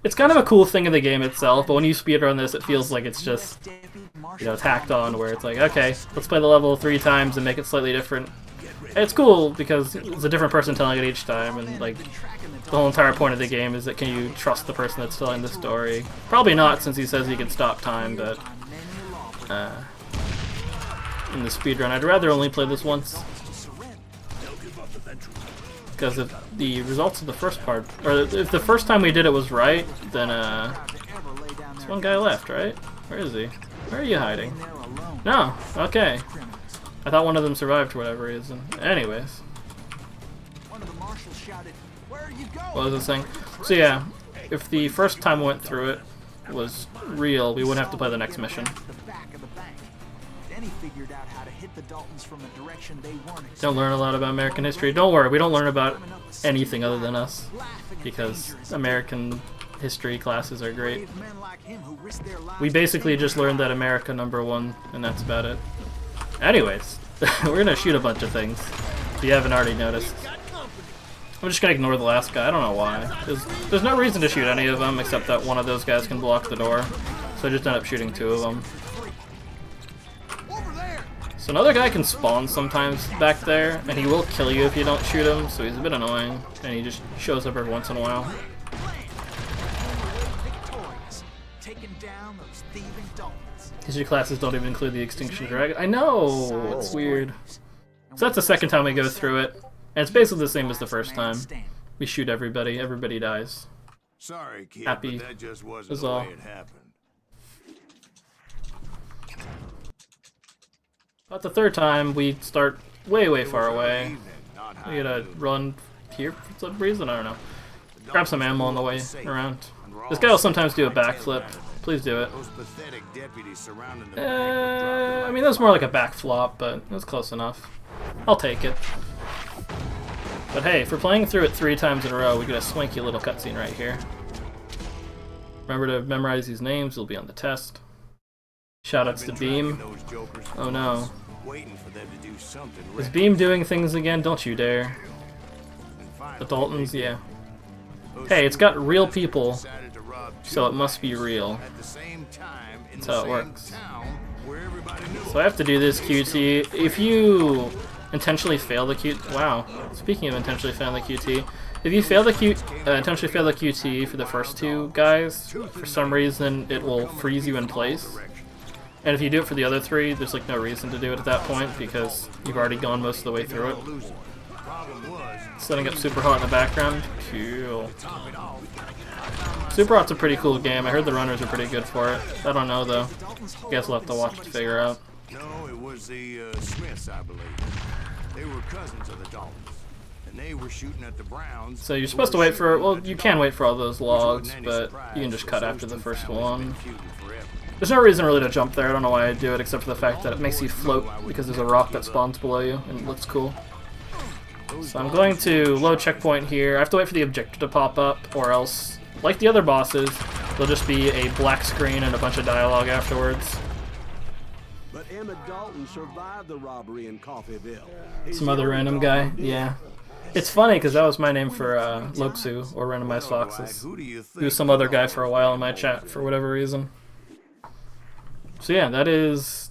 It's kind of a cool thing in the game itself, but when you speedrun this, it feels like it's just, you know, tacked on, where it's like, okay, let's play the level 3 times and make it slightly different. And it's cool, because it's a different person telling it each time, and, like, the whole entire point of the game is that can you trust the person that's telling the story? Probably not, since he says he can stop time, but in the speedrun, I'd rather only play this once. Because if the results of the first part, or if the first time we did it was right, then there's one guy left, right? Where is he? Where are you hiding? No, okay. I thought one of them survived for whatever reason. Anyways. One of the marshals shouted, "Where are you going?" What was I saying? So yeah, if the first time we went through it was real, we wouldn't have to play the next mission. Then he figured out how to hit the Daltons from a direction they weren't expecting. Don't learn a lot about American history. Don't worry, we don't learn about anything other than us, because American history classes are great. Men like him who risked their lives We basically just learned that America #1, and that's about it. Anyways, we're gonna shoot a bunch of things, if you haven't already noticed. I'm just gonna ignore the last guy, I don't know why. There's no reason to shoot any of them, except that one of those guys can block the door. So I just end up shooting 2 of them. So another guy can spawn sometimes back there, and he will kill you if you don't shoot him, so he's a bit annoying, and he just shows up every once in a while. victorious, taking down those thieving Daltons. History classes don't even include the Extinction Dragon. I know! It's weird. So that's the second time we go through it, and it's basically the same as the first time. We shoot everybody, everybody dies. Sorry, kid, Happy but that just wasn't is the all. way it happened. About the third time, we start way far away. We gotta run here for some reason, I don't know. Grab some ammo on the way around. This guy will sometimes do a backflip. Please do it. Those pathetic deputies surrounding the I mean, that's more like a backflop, but it's close enough. I'll take it. But hey, if we're playing through it 3 times in a row, we get a swanky little cutscene right here. Remember to memorize these names, you'll be on the test. Shoutouts to Beam. Oh no. waiting for them to do something. Is Beam doing things again? Don't you dare. The Daltons, yeah. Hey, it's got real people, so it must be real. That's how it works. So I have to do this QT. If you intentionally fail the QT, wow. Speaking of intentionally failing the QT, if you fail the intentionally fail the QT for the first 2 guys, for some reason it will freeze you in place. And if you do it for the other 3, there's like no reason to do it at that point because you've already gone most of the way through it. Setting up Super Hot in the background. Cool. Super Hot's a pretty cool game. I heard the runners are pretty good for it. I don't know though. I guess we'll have to watch to figure out. No, it was the Smiths, I believe. They were cousins of the Daltons, and they were shooting at the Browns. So you're supposed to wait for, well, you can wait for all those logs, but you can just cut after the first one. There's no reason really to jump there. I don't know why I do it, except for the fact that it makes you float because there's a rock that spawns below you, and it looks cool. So I'm going to low checkpoint here. I have to wait for the objective to pop up, or else, like the other bosses, there'll just be a black screen and a bunch of dialogue afterwards. But Emmett Dalton survived the robbery in Coffeeville. Some other random guy, yeah. It's funny because that was my name for Loksu, or Randomized Foxes. He was some other guy for a while in my chat for whatever reason. So yeah, that is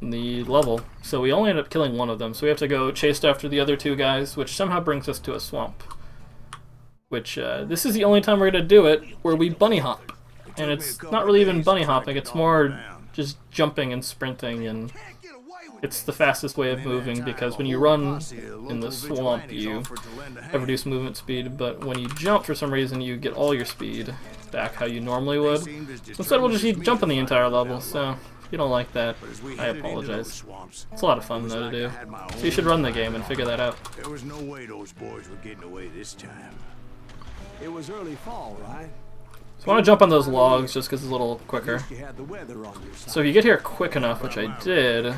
the level. So we only ended up killing one of them, so we have to go chase after the other 2 guys, which somehow brings us to a swamp. Which, this is the only time we're going to do it, where we bunny hop. And it's not really even bunny hopping, it's more just jumping and sprinting, and it's the fastest way of moving, because when you run in the swamp, you have reduced movement speed, but when you jump, for some reason, you get all your speed back how you normally would. So instead, we'll just keep jumping the entire level, so if you don't like that, I apologize. It's a lot of fun, though, to do. So you should run the game and figure that out. There was no way those boys were getting away this time. It was early fall, right? So I want to jump on those logs just because it's a little quicker. You had the weather on your side. So if you get here quick enough, which I did,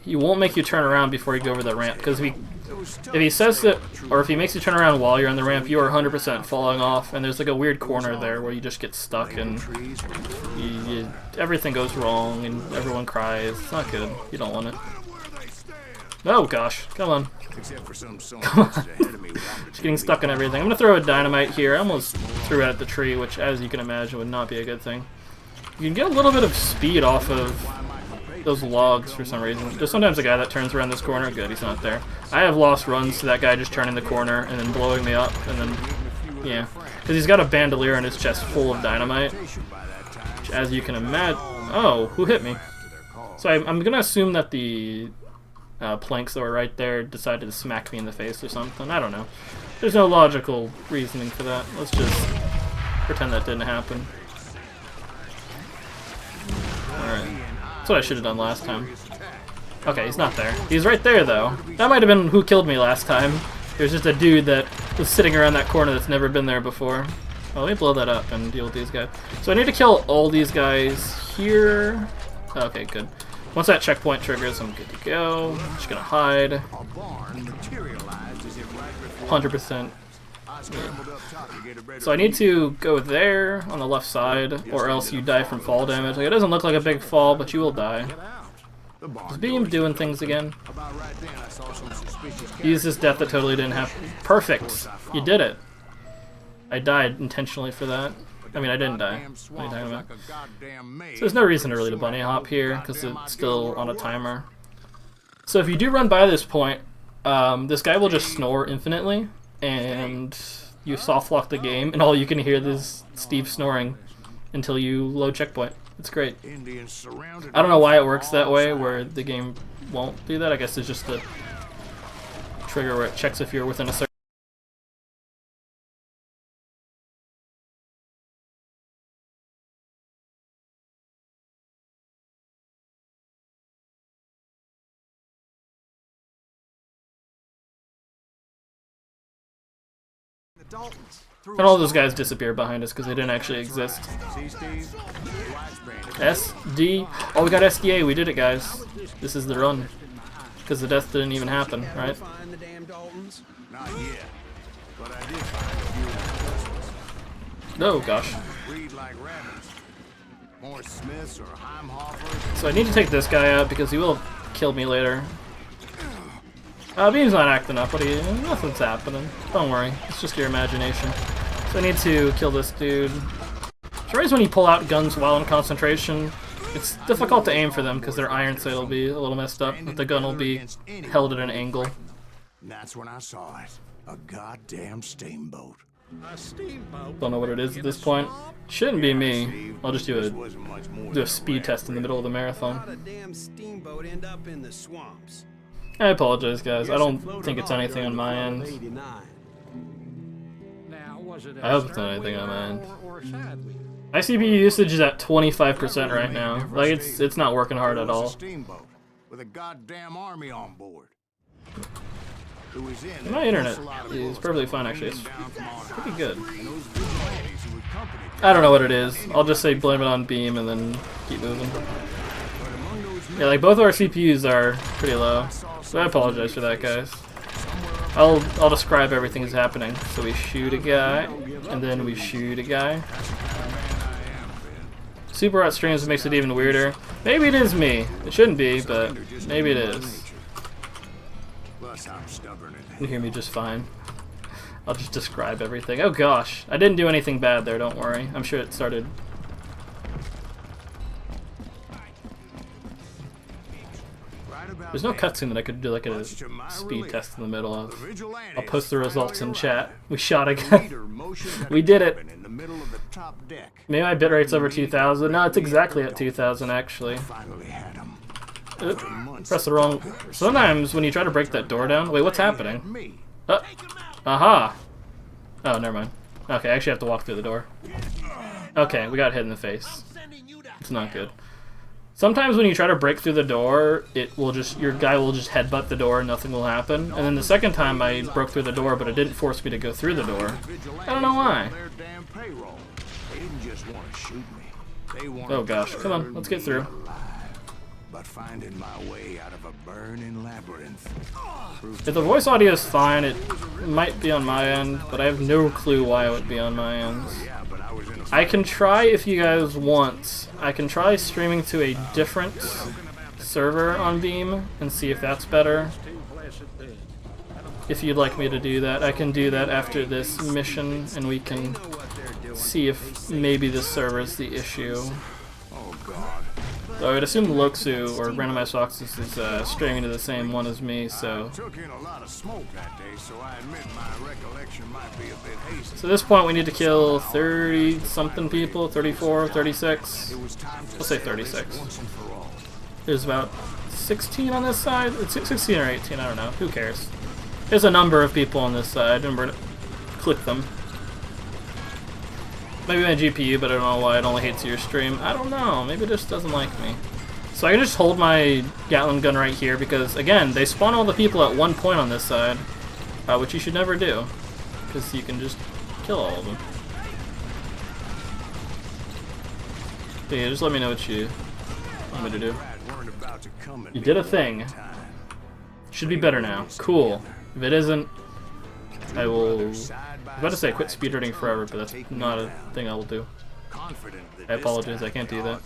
he won't make you turn around before you go over the ramp. Because if he says that, or if he makes you turn around while you're on the ramp, you are 100% falling off. And there's like a weird corner there where you just get stuck and everything goes wrong and everyone cries. It's not good. You don't want it. Oh gosh, come on. Except for some Come on. Just getting stuck in everything. I'm going to throw a dynamite here. I almost threw it at the tree, which, as you can imagine, would not be a good thing. You can get a little bit of speed off of those logs for some reason. There's sometimes a guy that turns around this corner. Good, he's not there. I have lost runs to that guy just turning the corner and then blowing me up, and then, yeah. Because he's got a bandolier in his chest full of dynamite, which, as you can imagine... Oh, who hit me? So I'm going to assume that the... planks that were right there decided to smack me in the face or something. I don't know. There's no logical reasoning for that. Let's just pretend that didn't happen. Alright. That's what I should have done last time. Okay, he's not there. He's right there, though. That might have been who killed me last time. There's just a dude that was sitting around that corner that's never been there before. Oh, let me blow that up and deal with these guys. So I need to kill all these guys here. Okay, good. Once that checkpoint triggers, I'm good to go. I'm just gonna hide. 100%. Yeah. So I need to go there on the left side, or else you die from fall damage. Like, it doesn't look like a big fall, but you will die. Is Beam doing things again? Use this death that totally didn't happen. Perfect! You did it. I died intentionally for that. I mean, I didn't die. What are you talking about? So there's no reason really to bunny hop here, because it's still on a timer. So if you do run by this point, this guy will just snore infinitely, and you soft lock the game, and all you can hear is Steve snoring until you load checkpoint. It's great. I don't know why it works that way, where the game won't do that. I guess it's just the trigger where it checks if you're within a certain... And all those guys disappear behind us because they didn't actually exist. SD. Oh, we got SDA. We did it, guys. This is the run. Because the death didn't even happen, right? Oh, gosh. So I need to take this guy out because he will kill me later. Beam's not acting up. What are you? Nothing's happening. Don't worry. It's just your imagination. So I need to kill this dude. So right when you pull out guns while in concentration, it's difficult to aim for them because their iron sight will be a little messed up, but the gun will be held at an angle. That's when I saw it. A goddamn steamboat. Don't know what it is at this point. Shouldn't be me. I'll just do a speed test in the middle of the marathon. I apologize, guys. I don't think it's anything on my end. I hope it's not anything on my end. My CPU usage is at 25% right now. Like it's not working hard at all. With a goddamn army on board. My internet is perfectly fine, actually. It's pretty good. I don't know what it is. I'll just say blame it on Beam and then keep moving. Yeah, like both of our CPUs are pretty low, so I apologize for that, guys. I'll describe everything that's happening. So we shoot a guy, and then we shoot a guy. Super hot streams makes it even weirder. Maybe it is me. It shouldn't be, but maybe it is. You hear me just fine. I'll just describe everything. Oh gosh, I didn't do anything bad there, don't worry. I'm sure it started. There's no cutscene that I could do like a speed test in the middle of. I'll post the results in chat. We shot a guy. We did it. Maybe my bitrate's over 2,000. No, it's exactly at 2,000 actually. Press the wrong. Sometimes when you try to break that door down. Wait, what's happening? Aha! Oh, never mind. Okay, I actually have to walk through the door. Okay, we got hit in the face. It's not good. Sometimes when you try to break through the door, your guy will just headbutt the door and nothing will happen. And then the second time I broke through the door, but it didn't force me to go through the door. I don't know why. Oh gosh, come on, let's get through. But finding my way out of a burning labyrinth. If the voice audio is fine, it might be on my end, but I have no clue why it would be on my end. I can try, if you guys want, I can try streaming to a different server on Beam and see if that's better. If you'd like me to do that, I can do that after this mission, and we can see if maybe this server is the issue. So I would assume Loxu or Randomized Foxes is streaming to the same one as me, so. So at this point we need to kill 30-something people, 34, 36. We'll say 36. There's about 16 on this side. It's 16 or 18, I don't know. Who cares? There's a number of people on this side, and we're gonna click them. Maybe my GPU, but I don't know why it only hates your stream. I don't know. Maybe it just doesn't like me. So I can just hold my Gatling gun right here because, again, they spawn all the people at one point on this side, which you should never do, because you can just kill all of them. But yeah, just let me know what you want me to do. You did a thing. Should be better now. Cool. If it isn't, I will. I was about to say quit speedrunning forever, but that's not a thing I will do. I apologize, I can't do that.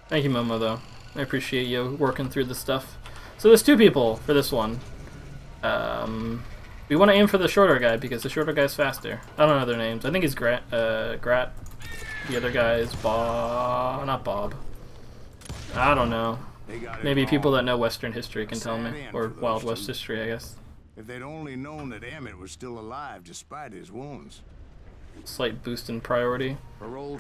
Thank you, Momo, though. I appreciate you working through the stuff. So there's two people for this one. We want to aim for the shorter guy because the shorter guy's faster. I don't know their names. I think he's Grat. The other guy is Bob. Not Bob. I don't know. Maybe people that know Western history can tell me, or Wild West history, I guess. If they'd only known that Emmett was still alive despite his wounds. Slight boost in priority.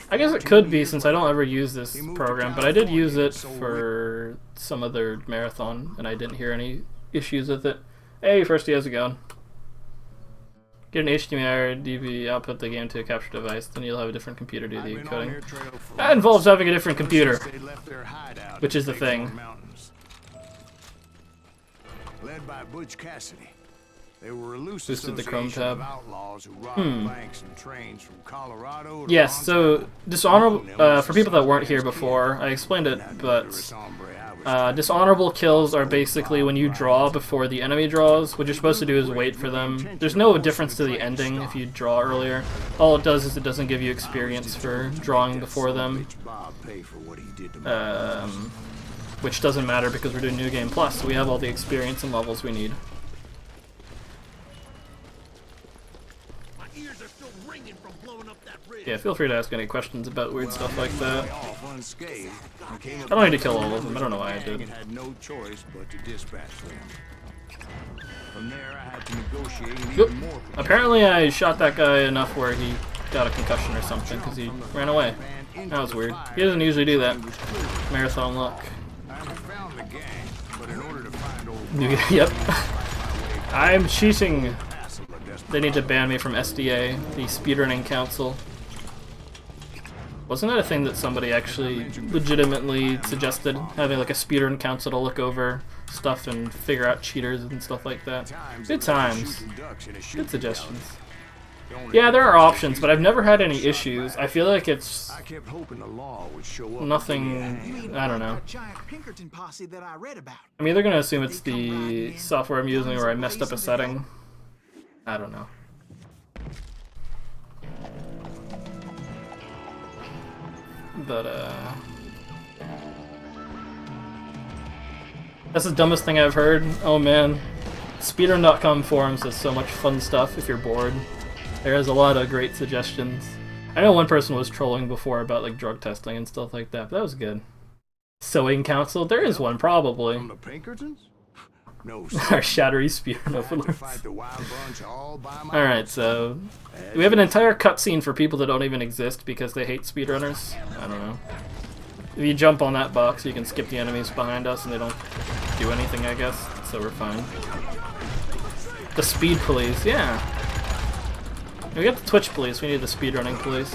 I guess it could be since I don't ever use this program, but I did use it for some other marathon, and I didn't hear any issues with it. Hey, Firsty, how's it going? Get an HDMI or DV output the game to a capture device, then you'll have a different computer do the encoding. That involves having a different computer, which is the thing. Led by Butch Cassidy. They were a loose Boosted the Chrome tab. Outlaws who robbed banks and trains from Colorado to yes, so dishonorable for people that weren't here before, I explained it, but dishonorable kills are basically when you draw before the enemy draws. What you're supposed to do is wait for them. There's no difference to the ending if you draw earlier. All it does is it doesn't give you experience for drawing before them. Which doesn't matter because we're doing New Game Plus, so we have all the experience and levels we need. Yeah, feel free to ask any questions about weird stuff like that. I don't need to kill all of them, I don't know why I did. From there, I had to negotiate Oop. even more. Apparently I shot that guy enough where he got a concussion or something because he ran away. That was weird. He doesn't usually do that. Marathon luck. I found the gang, but in order to find old Yep. I'm cheating. They need to ban me from SDA, the Speedrunning Council. Wasn't that a thing that somebody actually legitimately suggested? Having like a speedrun council to look over stuff and figure out cheaters and stuff like that. Good times. Good suggestions. Yeah, there are options, but I've never had any issues. I feel like it's I kept hoping the law would show up. nothing, I don't know. That giant Pinkerton posse that I read about. I'm either going to assume it's the software I'm using or I messed up a setting. I don't know. But, that's the dumbest thing I've heard. Oh man. Speedrun.com forums has so much fun stuff if you're bored. There's a lot of great suggestions. I know one person was trolling before about like drug testing and stuff like that, but that was good. Sewing council? There is one, probably. From the Pinkertons? No, Our shattery speedrun I had to overlords. fight the wild bunch all by myself. Alright, so we have an entire cutscene for people that don't even exist because they hate speedrunners. I don't know. If you jump on that box, you can skip the enemies behind us and they don't do anything, I guess, so we're fine. The speed police, yeah. We got the Twitch police, we need the speedrunning police.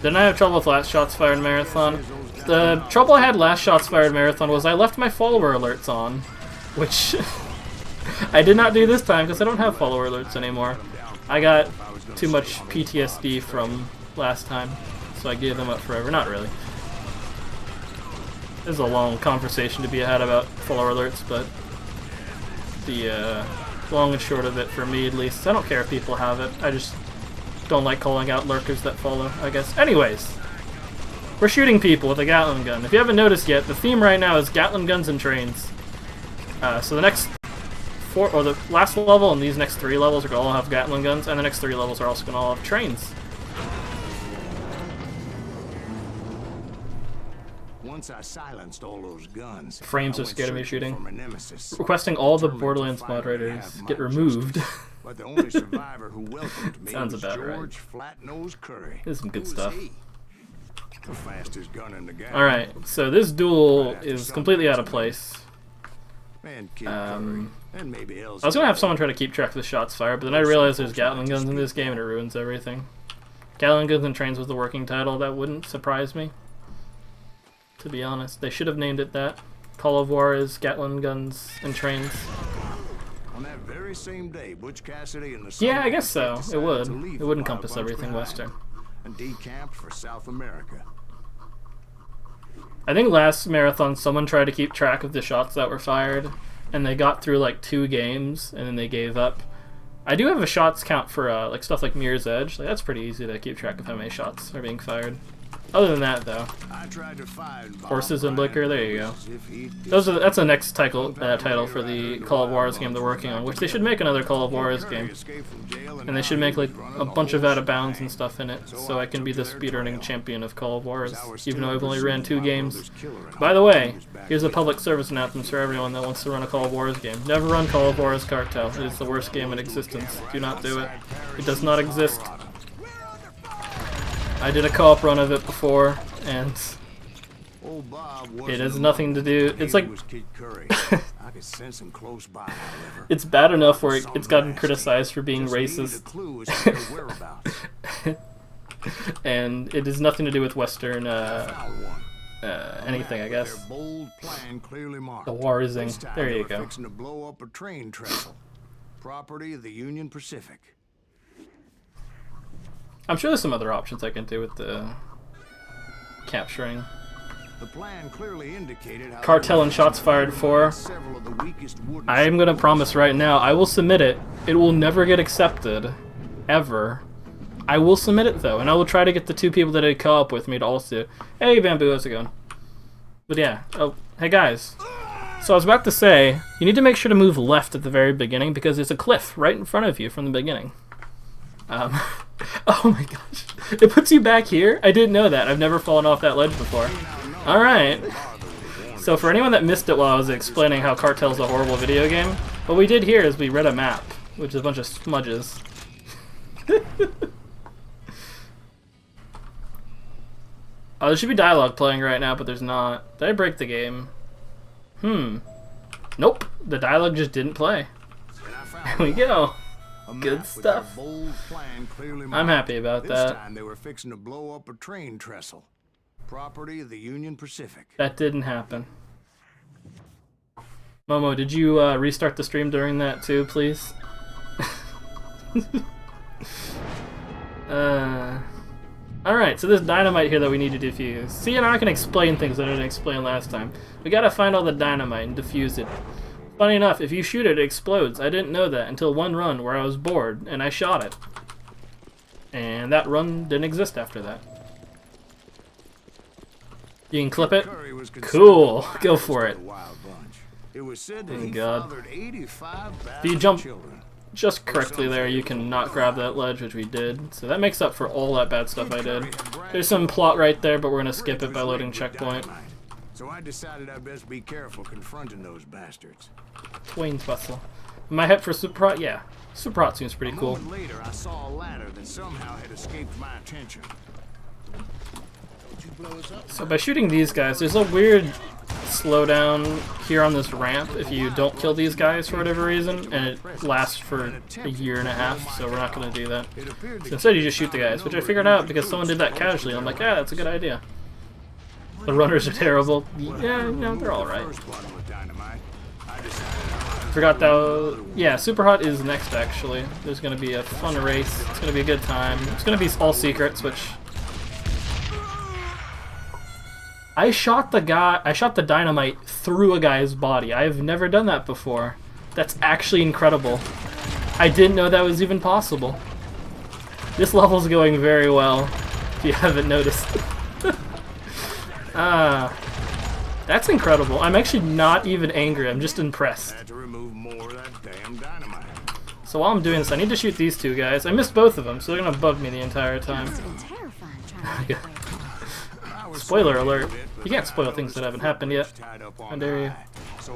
Didn't I have trouble with last shots fired marathon? The trouble I had last shots fired marathon was I left my follower alerts on, which I did not do this time because I don't have follower alerts anymore. I got too much PTSD from last time, so I gave them up forever. Not really. This is a long conversation to be had about follower alerts, but the long and short of it, for me at least, I don't care if people have it. I just don't like calling out lurkers that follow, I guess. Anyways, we're shooting people with a Gatling gun. If you haven't noticed yet, the theme right now is Gatling guns and trains. So the next four, or the last level and these next 3 levels are going to all have Gatling guns, and the next 3 levels are also going to all have trains. Once I silenced all those guns, Frames I are went scared of me searching shooting. for my nemesis. Requesting all the Determined to Borderlands finally moderators have my get removed. justice. But the only survivor who welcomed me Sounds was about right. George Flat-Nosed Curry. This is some good Who was stuff. he? The fastest gun in the gang. Alright, so this duel is completely out of place. And Kid Curry. And maybe else. I was gonna have someone try to keep track of the shots fired, but then I realized there's Gatling guns in this game and it ruins everything. Gatling guns and trains was the working title. That wouldn't surprise me, to be honest. They should have named it that. Call of Juarez, Gatling guns and trains. On that very same day, Butch Cassidy and the Yeah, I guess so. Sunburners It would. decided to leave It the would Wild encompass Bunch everything behind Western. And decamped for South America. I think last marathon someone tried to keep track of the shots that were fired, and they got through like 2 games, and then they gave up. I do have a shots count for like stuff like Mirror's Edge. Like, that's pretty easy to keep track of how many shots are being fired. Other than that, though, I tried to find Horses and Liquor, there you go. That's the next title for the Call of Juarez game they're working on, which they should make another Call of Juarez game. And they should make like a bunch of out of bounds and stuff in it, so I can be the speedrunning champion of Call of Juarez, even though I've only ran 2 games. By the way, here's a public service announcement for everyone that wants to run a Call of Juarez game. Never run Call of Juarez Cartel. It is the worst game in existence. Do not do it. It does not exist. I did a co-op run of it before, and it has nothing to do. It's like it's bad enough where it's gotten criticized for being racist, and it has nothing to do with Western anything, I guess. The Warzing. There you go. Fixing to blow up a train trestle. Property of the Union Pacific. I'm sure there's some other options I can do with the capturing. The plan clearly indicated how Cartel and shots fired for. I am gonna promise right now, I will submit it. It will never get accepted. Ever. I will submit it though, and I will try to get the 2 people that had co-op with me to also. Hey Bamboo, how's it going? But yeah, oh, hey guys. So I was about to say, you need to make sure to move left at the very beginning because there's a cliff right in front of you from the beginning. Oh my gosh. It puts you back here? I didn't know that. I've never fallen off that ledge before. Alright. So for anyone that missed it while I was explaining how Cartel's a horrible video game, What we did here is we read a map, which is a bunch of smudges. Oh, there should be dialogue playing right now, but there's not. Did I break the game? Nope. The dialogue just didn't play. There we go. Good stuff. I'm happy about that. This time they were fixing to blow up a train trestle. Property of the Union Pacific. That didn't happen. Momo, did you restart the stream during that too, please? Alright, so there's dynamite here that we need to defuse. See, now I can explain things that I didn't explain last time. We gotta find all the dynamite and defuse it. Funny enough, if you shoot it, it explodes. I didn't know that until one run where I was bored, and I shot it. And that run didn't exist after that. You can clip it? Cool, go for it. Oh god. If you jump just correctly there, you can not grab that ledge, which we did. So that makes up for all that bad stuff I did. There's some plot right there, but we're gonna skip it by loading checkpoint. So I decided I'd best be careful confronting those bastards. Wayne's Bustle. Am I hip for Superhot? Yeah. Superhot seems pretty cool. Later, I saw a ladder that somehow had escaped my attention. So by shooting these guys, there's a weird slowdown here on this ramp if you don't kill these guys for whatever reason, and it lasts for a year and a half, so we're not going to do that. So instead you just shoot the guys, which I figured out because someone did that casually. I'm like, yeah, that's a good idea. The runners are terrible. Yeah, you know, they're alright. Forgot that. Yeah, Superhot is next actually. There's going to be a fun race. It's going to be a good time. It's going to be all secrets, which... I shot the dynamite through a guy's body. I have never done that before. That's actually incredible. I didn't know that was even possible. This level's going very well, if you haven't noticed. That's incredible. I'm actually not even angry, I'm just impressed. So while I'm doing this, I need to shoot these two guys. I missed both of them, so they're gonna bug me the entire time. Spoiler alert. You can't spoil things that haven't happened yet. How dare you.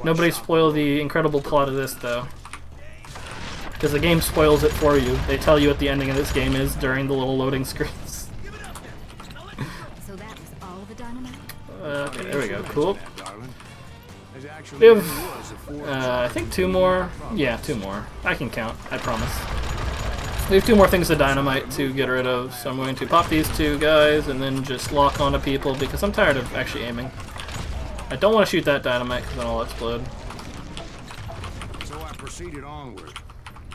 Nobody spoil the incredible plot of this, though. Because the game spoils it for you. They tell you what the ending of this game is during the little loading screens. Okay, there we go. Cool. We have, I think 2 more. Yeah, 2 more. I can count, I promise. We have 2 more things of dynamite to get rid of, so I'm going to pop these 2 guys and then just lock onto people because I'm tired of actually aiming. I don't want to shoot that dynamite because then I'll explode. So I proceeded onward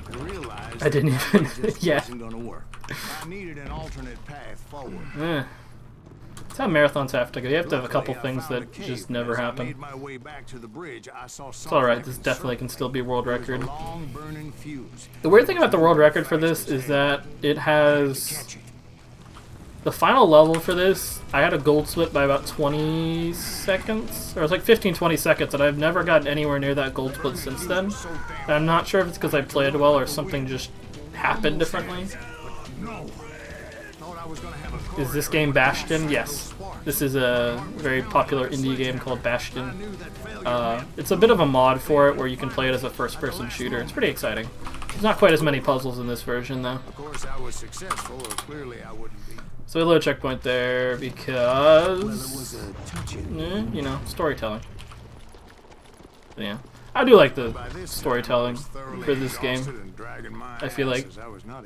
and realized I didn't even. Yeah. I needed an alternate path forward. That's how marathons have to go. You have to have a couple things that just never happen. It's alright, this definitely can still be world record. The weird thing about the world record for this is that it has... The final level for this, I had a gold split by about 20 seconds? Or it was like 15-20 seconds, and I've never gotten anywhere near that gold split since then. And I'm not sure if it's because I played well or something just happened differently. Is this game Bastion? Yes. This is a very popular indie game called Bastion. It's a bit of a mod for it where you can play it as a first-person shooter. It's pretty exciting. There's not quite as many puzzles in this version, though. So we load checkpoint there because... you know, storytelling. So, yeah. I do like the storytelling for this game. I feel like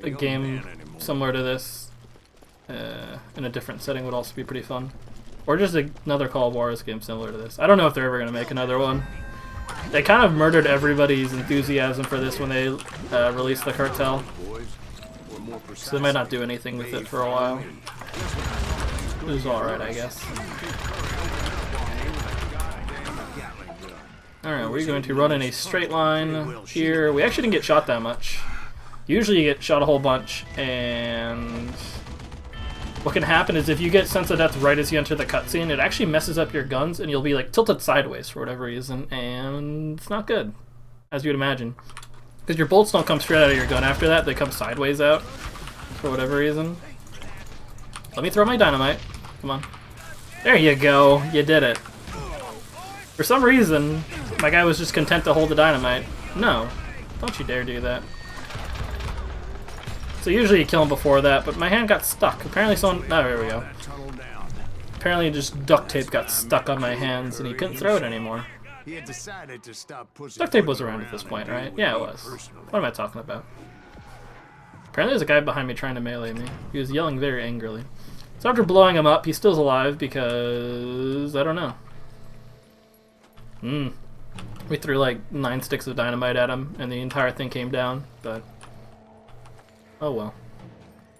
a game similar to this in a different setting would also be pretty fun. Or just another Call of Juarez game similar to this. I don't know if they're ever going to make another one. They kind of murdered everybody's enthusiasm for this when they released the cartel. So they might not do anything with it for a while. It was alright, I guess. Alright, we're going to run in a straight line here. We actually didn't get shot that much. Usually you get shot a whole bunch, and what can happen is if you get sense of death right as you enter the cutscene, it actually messes up your guns, and you'll be like tilted sideways for whatever reason, and it's not good, as you'd imagine. Because your bolts don't come straight out of your gun after that, they come sideways out for whatever reason. Let me throw my dynamite. Come on. There you go. You did it. For some reason, my guy was just content to hold the dynamite. No. Don't you dare do that. So usually you kill him before that, but my hand got stuck. Apparently someone... Oh, there we go. Apparently just duct tape got stuck on my hands and he couldn't throw it anymore. He had decided to stop pushing. Duct tape was around at this point, right? Yeah, it was. What am I talking about? Apparently there's a guy behind me trying to melee me. He was yelling very angrily. So after blowing him up, he's still alive because... I don't know. We threw like 9 sticks of dynamite at him and the entire thing came down, but... Oh well.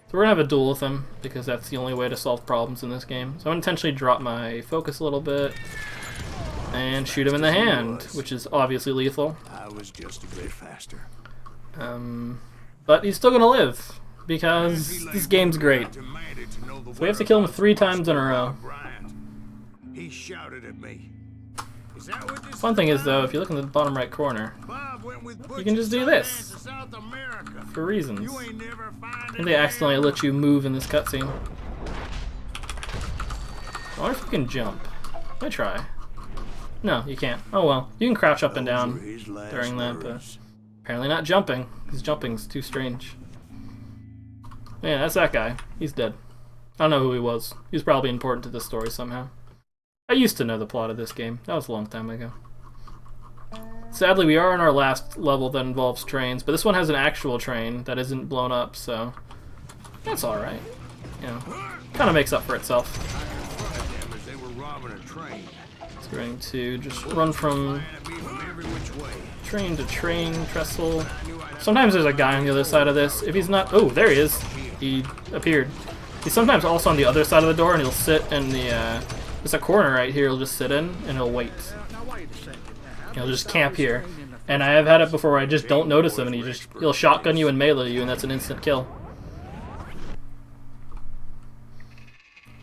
So we're gonna have a duel with him because that's the only way to solve problems in this game. So I'm gonna intentionally drop my focus a little bit and shoot him in the hand, which is obviously lethal. I was just a bit faster. But he's still gonna live because this game's great. So we have to kill him 3 times in a row. He shouted at me. Fun thing is though, if you look in the bottom right corner, you can just do this for reasons. And they accidentally let you move in this cutscene. I wonder if you can jump. Let me try. No, you can't. Oh well. You can crouch up and down during that, but apparently not jumping, because jumping's too strange. Yeah, that's that guy. He's dead. I don't know who he was. He's probably important to this story somehow. I used to know the plot of this game. That was a long time ago. Sadly, we are on our last level that involves trains, but this one has an actual train that isn't blown up, so that's alright. You know, kind of makes up for itself. It's going to just run from train to train, trestle. Sometimes there's a guy on the other side of this. If he's not... Oh, there he is. He appeared. He's sometimes also on the other side of the door, and he'll sit in the... There's a corner right here he'll just sit in, and he'll wait. He'll just camp here. And I have had it before where I just don't notice him, and he'll shotgun you and melee you, and that's an instant kill.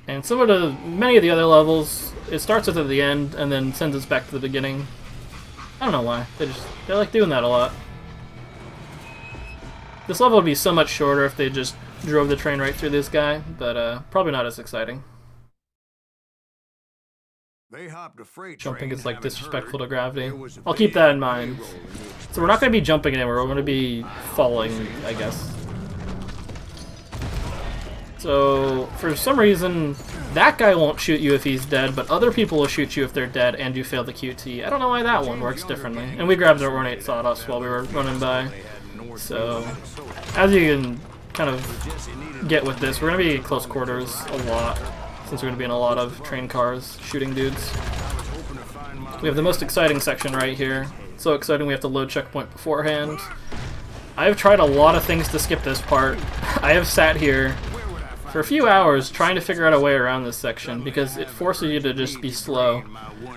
And similar to many of the other levels, it starts us at the end, and then sends us back to the beginning. I don't know why. They like doing that a lot. This level would be so much shorter if they just drove the train right through this guy, but probably not as exciting. Jumping is like disrespectful to gravity. I'll keep that in mind. So we're not going to be jumping anymore, we're going to be falling, I guess. So, for some reason, that guy won't shoot you if he's dead, but other people will shoot you if they're dead and you fail the QT. I don't know why that one works differently. And we grabbed our ornate sawdust while we were running by. So, as you can kind of get with this, we're going to be close quarters a lot, since we're going to be in a lot of train cars shooting dudes. We have the most exciting section right here. So exciting we have to load checkpoint beforehand. I have tried a lot of things to skip this part. I have sat here for a few hours trying to figure out a way around this section because it forces you to just be slow.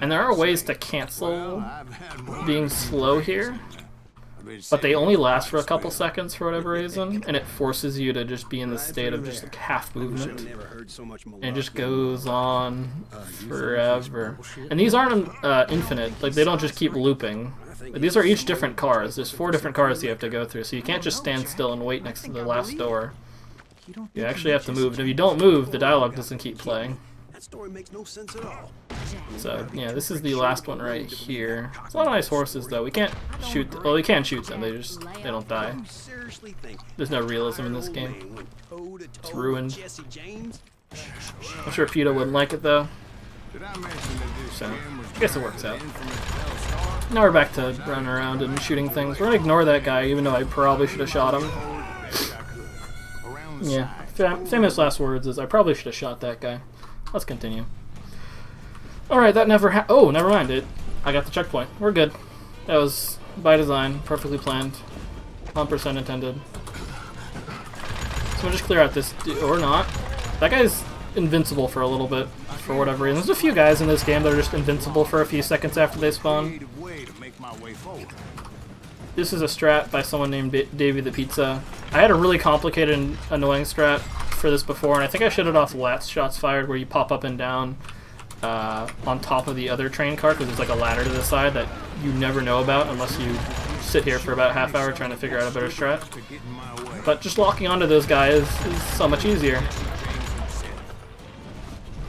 And there are ways to cancel being slow here, but they only last for a couple seconds for whatever reason, and it forces you to just be in the state of just like half movement. And it just goes on forever. And these aren't infinite, like they don't just keep looping. Like, these are each different cars. There's 4 different cars you have to go through, so you can't just stand still and wait next to the last door. You actually have to move, and if you don't move, the dialogue doesn't keep playing. So, yeah, this is the last one right here. It's a lot of nice horses, though. We can't shoot them. Well, we can shoot them. They don't die. There's no realism in this game. It's ruined. I'm sure PETA wouldn't like it, though. So, I guess it works out. Now we're back to running around and shooting things. We're gonna ignore that guy, even though I probably should have shot him. Yeah, famous last words is I probably should have shot that guy. Let's continue. Alright, that never oh, never mind. I got the checkpoint. We're good. That was by design, perfectly planned. 100% intended. So we'll just clear out this, or not. That guy's invincible for a little bit, for whatever reason. There's a few guys in this game that are just invincible for a few seconds after they spawn. This is a strat by someone named Davey the Pizza. I had a really complicated and annoying strat for this before, and I think I shut it off last shots fired, where you pop up and down on top of the other train car, because there's like a ladder to the side that you never know about unless you sit here for about a half hour trying to figure out a better strat. But just locking onto those guys is so much easier.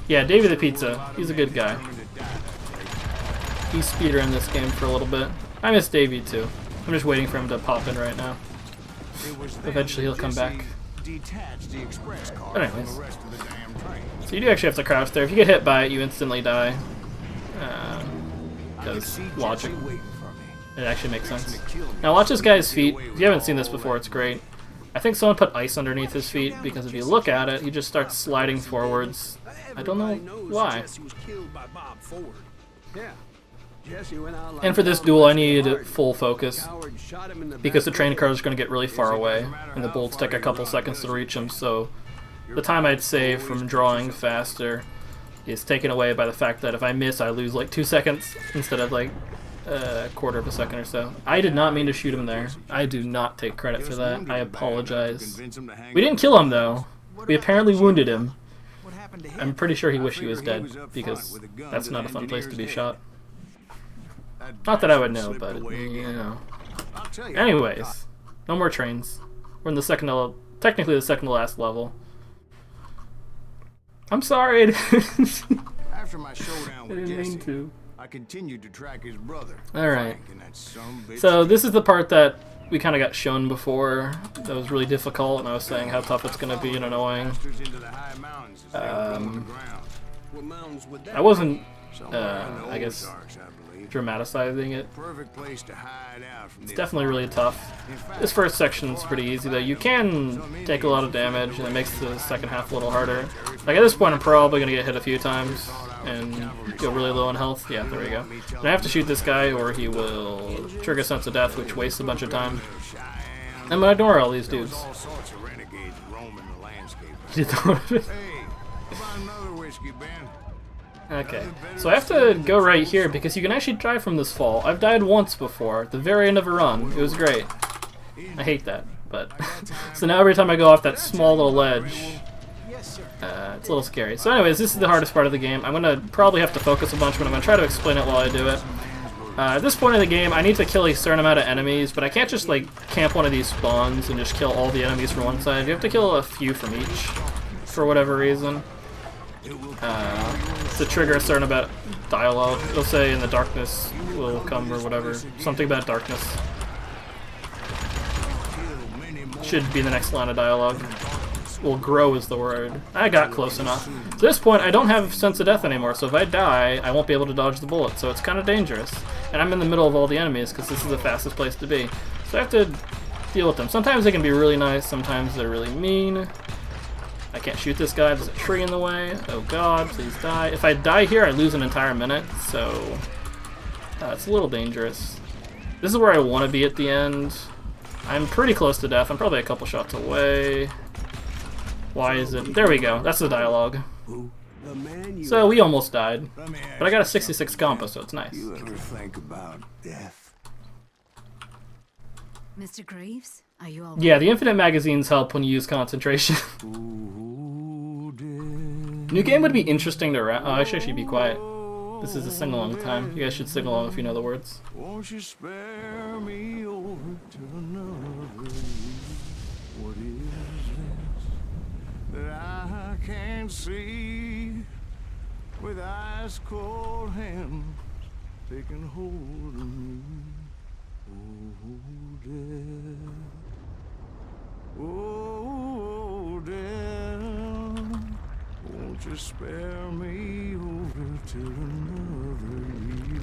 Yeah, Davey the Pizza, he's a good guy. He's speedrun this game for a little bit. I miss Davey too. I'm just waiting for him to pop in right now. Eventually he'll come back. But anyways, so you do actually have to crouch there. If you get hit by it, you instantly die. Because logic. It actually makes sense. Now watch this guy's feet. If you haven't seen this before, it's great. I think someone put ice underneath his feet, because if you look at it, he just starts sliding forwards. I don't know why. And for this duel, I need full focus, because the train car is going to get really far away, and the bullets take a couple seconds to reach him, so the time I'd save from drawing faster is taken away by the fact that if I miss, I lose like 2 seconds instead of like a quarter of a second or so. I did not mean to shoot him there. I do not take credit for that. I apologize. We didn't kill him though. We apparently wounded him. I'm pretty sure he wished he was dead, because that's not a fun place to be shot. Not that I would know, but you know. Anyways, no more trains. We're in the second to, technically the second to last level. I'm sorry. After my showdown with Jesse, I continued to track his brother. Alright. So this is the part that we kind of got shown before. That was really difficult, and I was saying how tough it's going to be and annoying. I wasn't, I guess, dramatizing it. It's definitely really tough. This first section's pretty easy though. You can take a lot of damage, and it makes the second half a little harder. Like at this point I'm probably going to get hit a few times and go really low on health. Yeah, there we go. And I have to shoot this guy or he will trigger Sense of Death, which wastes a bunch of time. I'm gonna ignore all these dudes. Okay, so I have to go right here because you can actually die from this fall. I've died once before, at the very end of a run. It was great. I hate that, but... so now every time I go off that small little ledge, it's a little scary. So anyways, this is the hardest part of the game. I'm going to probably have to focus a bunch, but I'm going to try to explain it while I do it. At this point in the game, I need to kill a certain amount of enemies, but I can't just like camp one of these spawns and just kill all the enemies from one side. You have to kill a few from each, for whatever reason. To trigger a certain about dialogue. It'll say in the darkness will come or whatever. Something about darkness. Should be the next line of dialogue. Will grow is the word. I got close enough. At this point, I don't have Sense of Death anymore, so if I die, I won't be able to dodge the bullet, so it's kind of dangerous. And I'm in the middle of all the enemies, because this is the fastest place to be. So I have to deal with them. Sometimes they can be really nice, sometimes they're really mean. I can't shoot this guy, there's a tree in the way. Oh god, please die. If I die here, I lose an entire minute, so it's a little dangerous. This is where I want to be at the end. I'm pretty close to death, I'm probably a couple shots away. Why is it? There we go, that's the dialogue. So we almost died, but I got a 66 compa, so it's nice. You ever think about death? Mr. Graves, are you all Yeah, the infinite magazines help when you use concentration. New game would be interesting to rap. Oh, I should actually be quiet. This is a sing-along time. You guys should sing along if you know the words. Won't you spare me over to another you? What is this that I can't see with ice cold hands taking hold of me? Oh, death. Oh, death. Won't you spare me over to another year?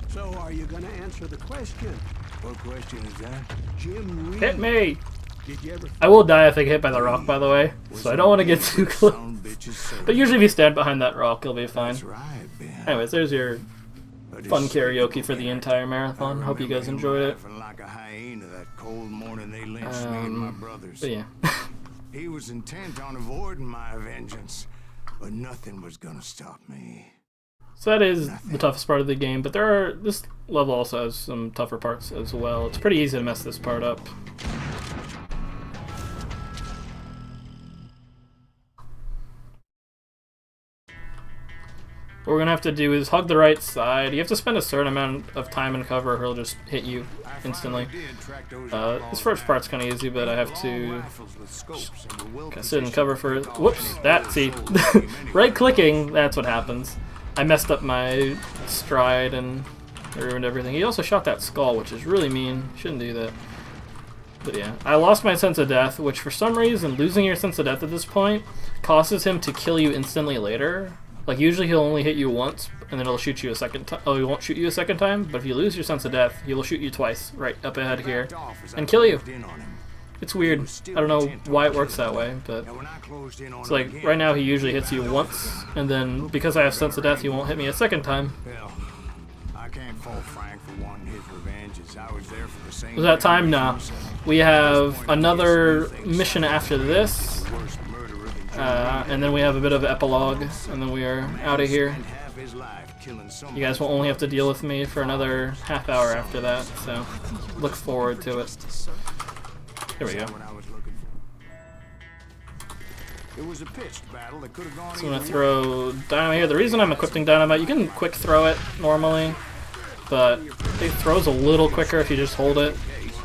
So are you gonna answer the question? What question is that? Jim Reed. Hit me! Did you ever I will die if I get hit by the rock, by the way, so I don't want to get too close. But usually if you stand behind that rock, you'll be fine. That's right, Ben. Anyways, there's your fun karaoke for the entire marathon. Hope you guys enjoyed it. Like a hyena that cold morning they lynched me and my brothers. But yeah. He was intent on avoiding my vengeance, but nothing was gonna stop me. So that is the toughest part of the game, but this level also has some tougher parts as well. It's pretty easy to mess this part up. What we're gonna have to do is hug the right side. You have to spend a certain amount of time in cover or he'll just hit you instantly. This first part's kind of easy, but I have to sit in cover for... Whoops! See, right clicking, that's what happens. I messed up my stride and It ruined everything. He also shot that skull, which is really mean. Shouldn't do that. But yeah, I lost my sense of death, which for some reason, losing your sense of death at this point causes him to kill you instantly later. Like, usually he'll only hit you once, and then he'll shoot you a second time. Oh, he won't shoot you a second time, but if you lose your sense of death, he will shoot you twice, right up ahead here, and kill you. It's weird. I don't know why it works that way, but it's like, right now he usually hits you once, and then because I have sense of death, he won't hit me a second time. I can't fault Frank for wanting his revenge, as I was there for the same. Was that time? No. We have another mission after this, and then we have a bit of epilogue, and then we are out of here. You guys will only have to deal with me for another half hour after that, so look forward to it. There we go. It was a pitched battle that could have gone. So I'm gonna throw dynamite here. The reason I'm equipping dynamite, you can quick throw it normally, but it throws a little quicker if you just hold it.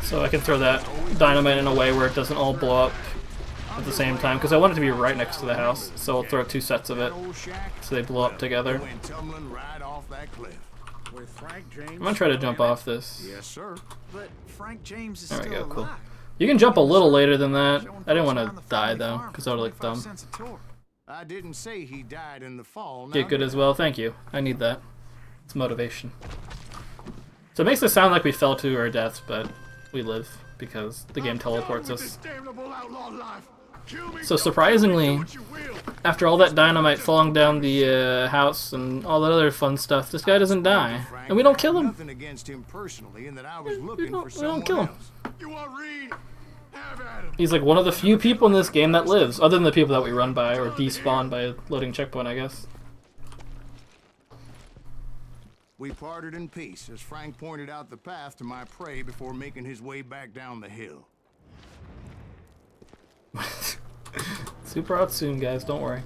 So I can throw that dynamite in a way where it doesn't all blow up at the same time, because I want it to be right next to the house. So I'll throw 2 sets of it so they blow up together. I'm gonna try to jump off this. Yes, sir. But Frank James is There we still go, cool. alive. You can jump a little later than that. I didn't want to die though, because that would look dumb. I didn't say he died in the fall. Get good as well, thank you. I need that. It's motivation. So it makes it sound like we fell to our deaths, but we live because the game teleports us. So surprisingly, after all that dynamite falling down the house and all that other fun stuff, this guy doesn't die. And we don't kill him. We don't kill him. He's like one of the few people in this game that lives, other than the people that we run by or despawn by loading checkpoint, I guess. We parted in peace as Frank pointed out the path to my prey before making his way back down the hill. Super out soon, guys, don't worry.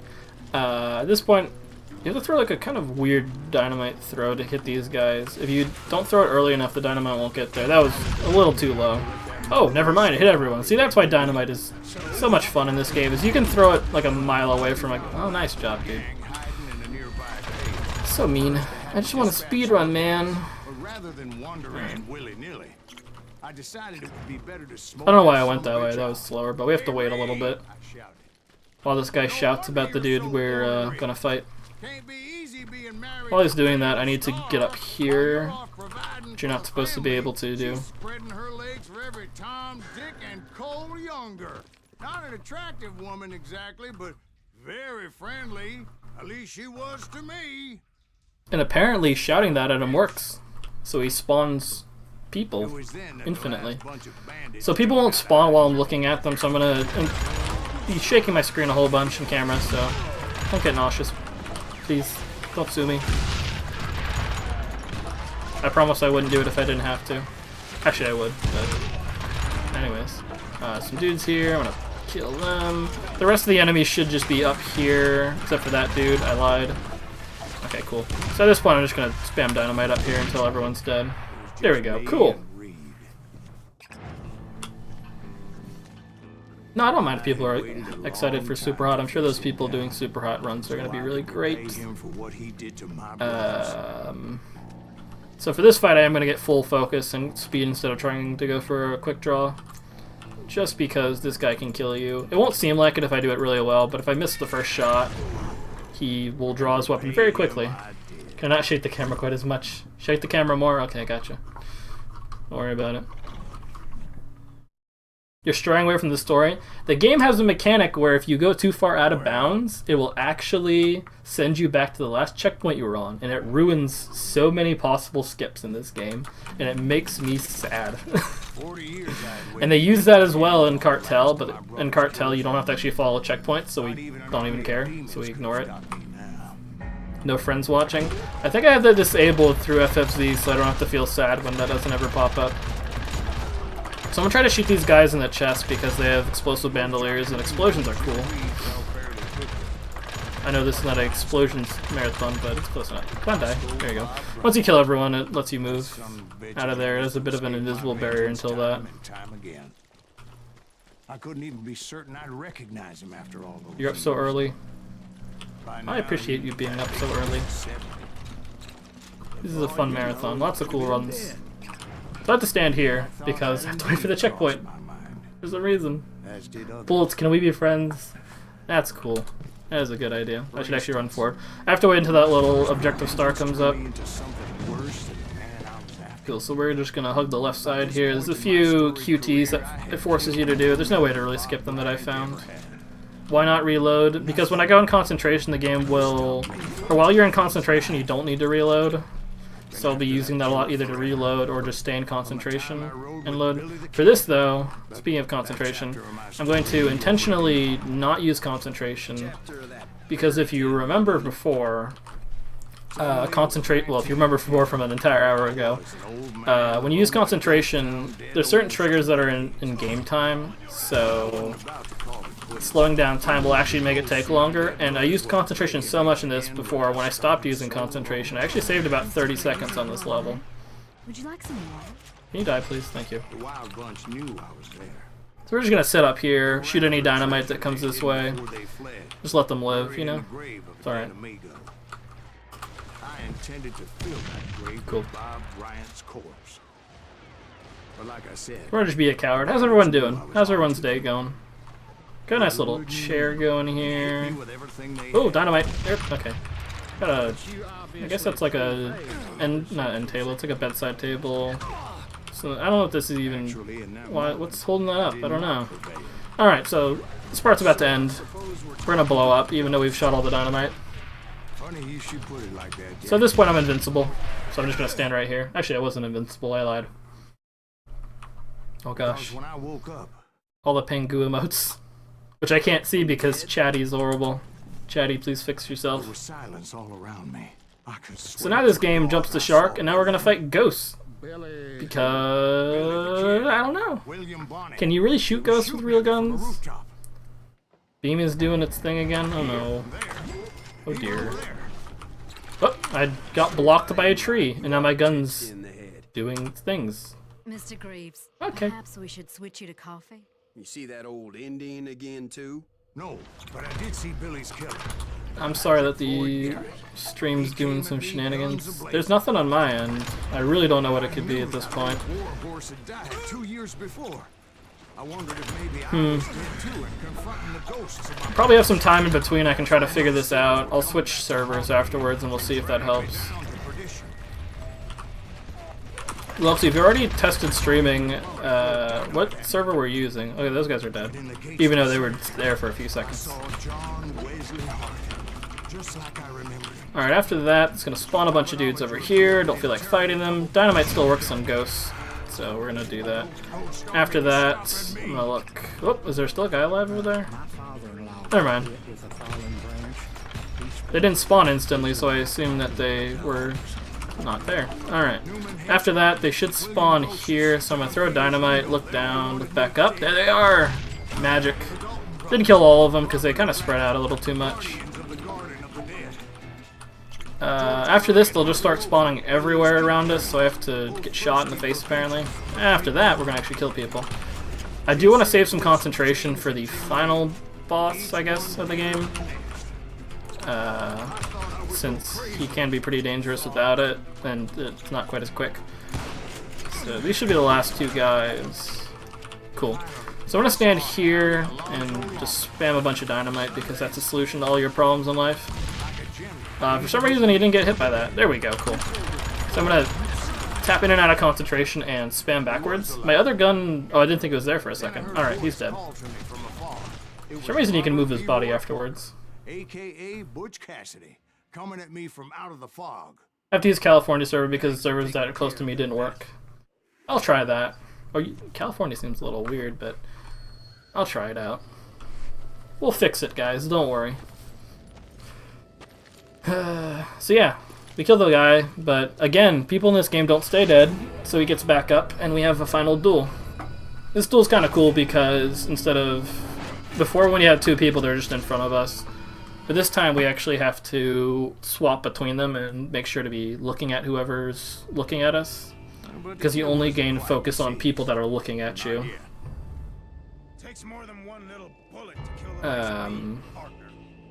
At this point, you have to throw like a kind of weird dynamite throw to hit these guys. If you don't throw it early enough, the dynamite won't get there. That was a little too low. Oh, never mind, it hit everyone. See, that's why dynamite is so much fun in this game, is you can throw it like a mile away from like, oh, nice job, dude. So mean. I just want to speedrun, man. Rather than wandering willy-nilly, I decided it would be better to smoke. I don't know why I went that way, that was slower, but we have to wait a little bit. While this guy shouts about the dude we're gonna fight. While he's doing that, I need to get up here, which you're not supposed to be able to do. Spreading her legs for every Tom, Dick, and Cole Younger. Not an attractive woman exactly, but very friendly. At least she was to me. And apparently shouting that at him works. So he spawns people infinitely. So people won't spawn while I'm looking at them, so I'm gonna be shaking my screen a whole bunch in camera, so don't get nauseous. Please, don't sue me. I promise I wouldn't do it if I didn't have to. Actually I would, but anyways. Some dudes here, I'm gonna kill them. The rest of the enemies should just be up here, except for that dude, I lied. Okay, cool. So at this point I'm just gonna spam dynamite up here until everyone's dead. There we go, cool. No, I don't mind if people are excited for Super Hot. I'm sure those people doing Super Hot runs are gonna be really great. So for this fight I am gonna get full focus and speed instead of trying to go for a quick draw. Just because this guy can kill you. It won't seem like it if I do it really well, but if I miss the first shot, he will draw his weapon very quickly. Cannot shake the camera quite as much. Shake the camera more? Okay, gotcha. Don't worry about it. You're straying away from the story. The game has a mechanic where if you go too far out of bounds, it will actually send you back to the last checkpoint you were on, and it ruins so many possible skips in this game, and it makes me sad. And they use that as well in Cartel, but in Cartel you don't have to actually follow checkpoints, so we don't even care, so we ignore it. No friends watching. I think I have that disabled through FFZ, so I don't have to feel sad when that doesn't ever pop up. So I'm gonna try to shoot these guys in the chest because they have explosive bandoliers and explosions are cool. I know this is not an explosions marathon, but it's close enough. Come on, die. There you go. Once you kill everyone, it lets you move out of there. There's a bit of an invisible barrier until that. I couldn't even be certain I'd recognize him after all those You're up so early. I appreciate you being up so early. This is a fun marathon. Lots of cool runs. So I have to stand here because I have to wait for the checkpoint. There's a reason. Bullets, can we be friends? That's cool. That is a good idea. I should actually run forward. I have to wait until that little objective star comes up. Cool, so we're just gonna hug the left side here. There's a few QTs that it forces you to do. There's no way to really skip them that I found. Why not reload? Because when I go in concentration, the game will... Or while you're in concentration, you don't need to reload. So I'll be using that a lot either to reload or just stay in concentration and load. For this though, speaking of concentration, I'm going to intentionally not use concentration because if you remember before, if you remember before from an entire hour ago, when you use concentration, there's certain triggers that are in game time, so slowing down time will actually make it take longer, and I used concentration so much in this before. When I stopped using concentration, I actually saved about 30 seconds on this level. Would you like some water? Can you die, please? Thank you. The Wild Bunch knew I was there. So we're just gonna sit up here, shoot any dynamite that comes this way. Just let them live, you know? It's alright. I intended to fill that grave Cool. with Bob Bryant's corpse. But like I said, We're gonna just be a coward. How's everyone doing? How's everyone's day going? Got a nice little chair going here. Oh, dynamite. Yep, okay. Got a... I guess that's like a... not end table, it's like a bedside table. So I don't know if this is even... What's holding that up? I don't know. Alright, so this part's about to end. We're gonna blow up, even though we've shot all the dynamite. So at this point I'm invincible. So I'm just gonna stand right here. Actually, I wasn't invincible, I lied. Oh gosh. All the Pengu emotes. Which I can't see because Chatty's horrible. Chatty, please fix yourself. So now this game jumps to shark, and now we're gonna fight ghosts. Because... I don't know. Can you really shoot ghosts with real guns? Beam is doing its thing again? Oh no. Oh dear. Oh, I got blocked by a tree, and now my gun's doing things. Mr. Greaves, Okay. perhaps we should switch you to coffee? You see that old Indian again, too? No, but I did see Billy's killer. I'm sorry that the stream's doing some shenanigans. There's nothing on my end. I really don't know what it could be at this point. War horse had died 2 years before. I wondered if maybe I was dead too and confronting the ghosts. Probably have some time in between. I can try to figure this out. I'll switch servers afterwards and we'll see if that helps. Well, see, if you already tested streaming, what server were you using? Okay, those guys are dead. Even though they were there for a few seconds. Alright, after that, it's going to spawn a bunch of dudes over here. Don't feel like fighting them. Dynamite still works on ghosts, so we're going to do that. After that, I'm going to look... Oh, is there still a guy alive over there? Never mind. They didn't spawn instantly, so I assume that they were... not there. Alright. After that, they should spawn here, so I'm gonna throw dynamite, look down, look back up. There they are! Magic. Didn't kill all of them because they kind of spread out a little too much. After this, they'll just start spawning everywhere around us, so I have to get shot in the face apparently. After that, we're gonna actually kill people. I do want to save some concentration for the final boss, I guess, of the game. Since he can be pretty dangerous without it, and it's not quite as quick. So these should be the last two guys. Cool. So I'm gonna stand here and just spam a bunch of dynamite because that's a solution to all your problems in life. For some reason he didn't get hit by that. There we go, cool. So I'm gonna tap in and out of concentration and spam backwards. My other gun, oh I didn't think it was there for a second. Alright, he's dead. For some reason he can move his body afterwards. AKA Butch Cassidy, coming at me from out of the fog. I have to use California server because the servers that are close to me didn't work. I'll try that. Oh, California seems a little weird, but I'll try it out. We'll fix it, guys. Don't worry. So yeah, we killed the guy, but again, people in this game don't stay dead, so he gets back up, and we have a final duel. This duel's kind of cool because instead of... Before, when you had two people, they're just in front of us. But this time we actually have to swap between them and make sure to be looking at whoever's looking at us. Because you only gain focus on people that are looking at you.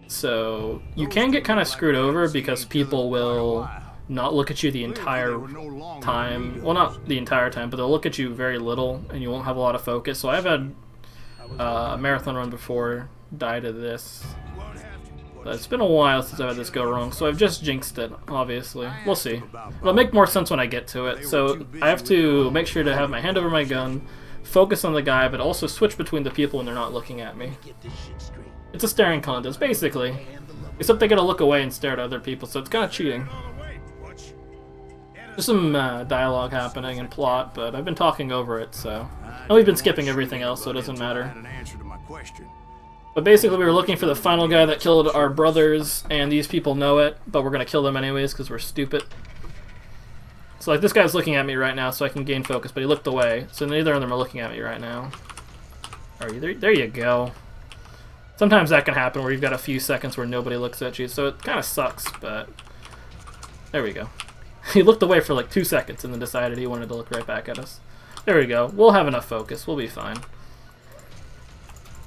So you can get kind of screwed over because people will not look at you the entire time. Well, not the entire time, but they'll look at you very little, and you won't have a lot of focus. So I've had a marathon run before, die to this. But it's been a while since I've had this go wrong, so I've just jinxed it, obviously. We'll see. It'll make more sense when I get to it. So I have to make sure to have my hand over my gun, focus on the guy, but also switch between the people when they're not looking at me. It's a staring contest, basically. Except they gotta look away and stare at other people, so it's kind of cheating. There's some dialogue happening and plot, but I've been talking over it, so... And we've been skipping everything else, so it doesn't matter. But basically we were looking for the final guy that killed our brothers, and these people know it, but we're gonna kill them anyways because we're stupid. So like this guy's looking at me right now so I can gain focus, but he looked away, so neither of them are looking at me right now. Are you there you go. Sometimes that can happen where you've got a few seconds where nobody looks at you, so it kind of sucks, but there we go. He looked away for like 2 seconds and then decided he wanted to look right back at us. There we go. We'll have enough focus. We'll be fine.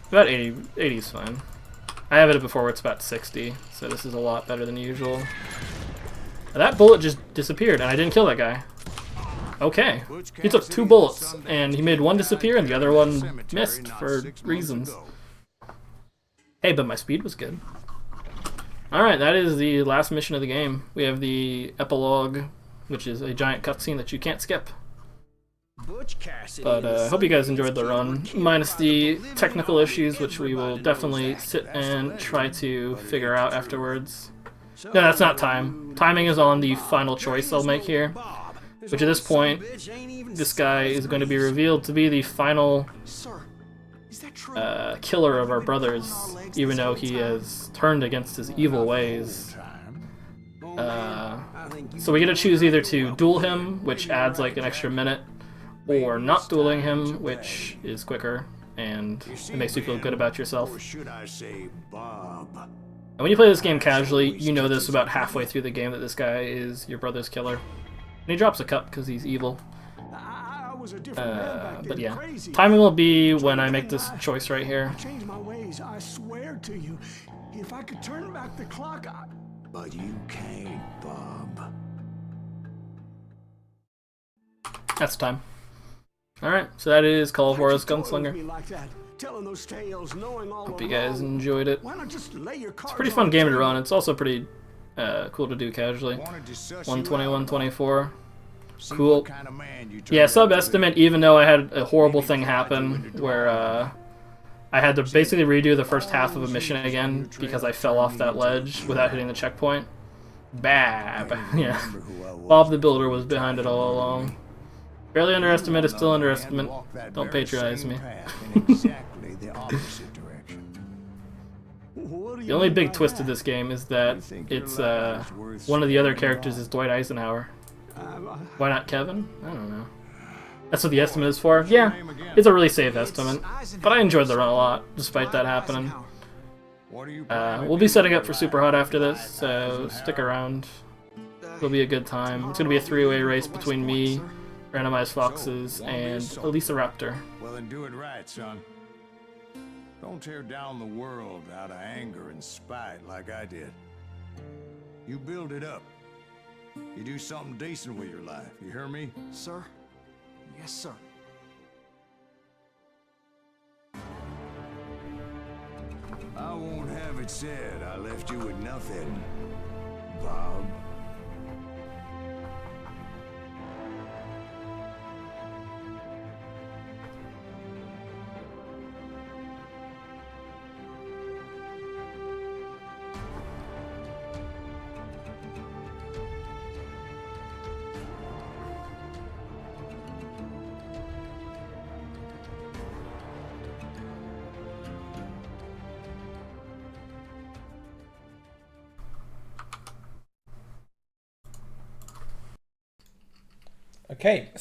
About 80 is fine. I have it before where it's about 60, so this is a lot better than usual. That bullet just disappeared, and I didn't kill that guy. Okay. He took 2 bullets, and he made one disappear, and the other one missed for reasons. Hey, but my speed was good. Alright, that is the last mission of the game. We have the epilogue, which is a giant cutscene that you can't skip. But I hope you guys enjoyed the run, minus the technical issues, which we will definitely sit and try to figure out afterwards. No, that's not time. Timing is on the final choice I'll make here, which at this point, this guy is going to be revealed to be the final killer of our brothers, even though he has turned against his evil ways. So we get to choose either to duel him, which adds like an extra minute, or not dueling him, which is quicker, and it makes you feel good about yourself. And when you play this game casually, you know this about halfway through the game that this guy is your brother's killer. And he drops a cup because he's evil. But yeah, timing will be when I make this choice right here. Change my ways, I swear to you. If I could turn back the clock, But you can't, Bob. That's time. Alright, so that is Call of Juarez Gunslinger. Hope you guys enjoyed it. It's a pretty fun game to run. It's also pretty cool to do casually. 121-24. Cool. Yeah, sub-estimate, even though I had a horrible thing happen where I had to basically redo the first half of a mission again because I fell off that ledge without hitting the checkpoint. Bab. Yeah. Bob the Builder was behind it all along. Barely underestimate is still underestimate. Don't patronize me. The only big twist of this game is that it's one of the other characters is Dwight Eisenhower. Why not Kevin? I don't know. That's what the estimate is for? Yeah, it's a really safe estimate. But I enjoyed the run a lot, despite that happening. We'll be setting up for Super Hot after this, so stick around. It'll be a good time. It's going to be a 3-way race between me, Randomized Foxes, and Elisa Raptor. Well, then do it right, son. Don't tear down the world out of anger and spite like I did. You build it up. You do something decent with your life. You hear me? Sir? Yes, sir. I won't have it said I left you with nothing, Bob. Okay,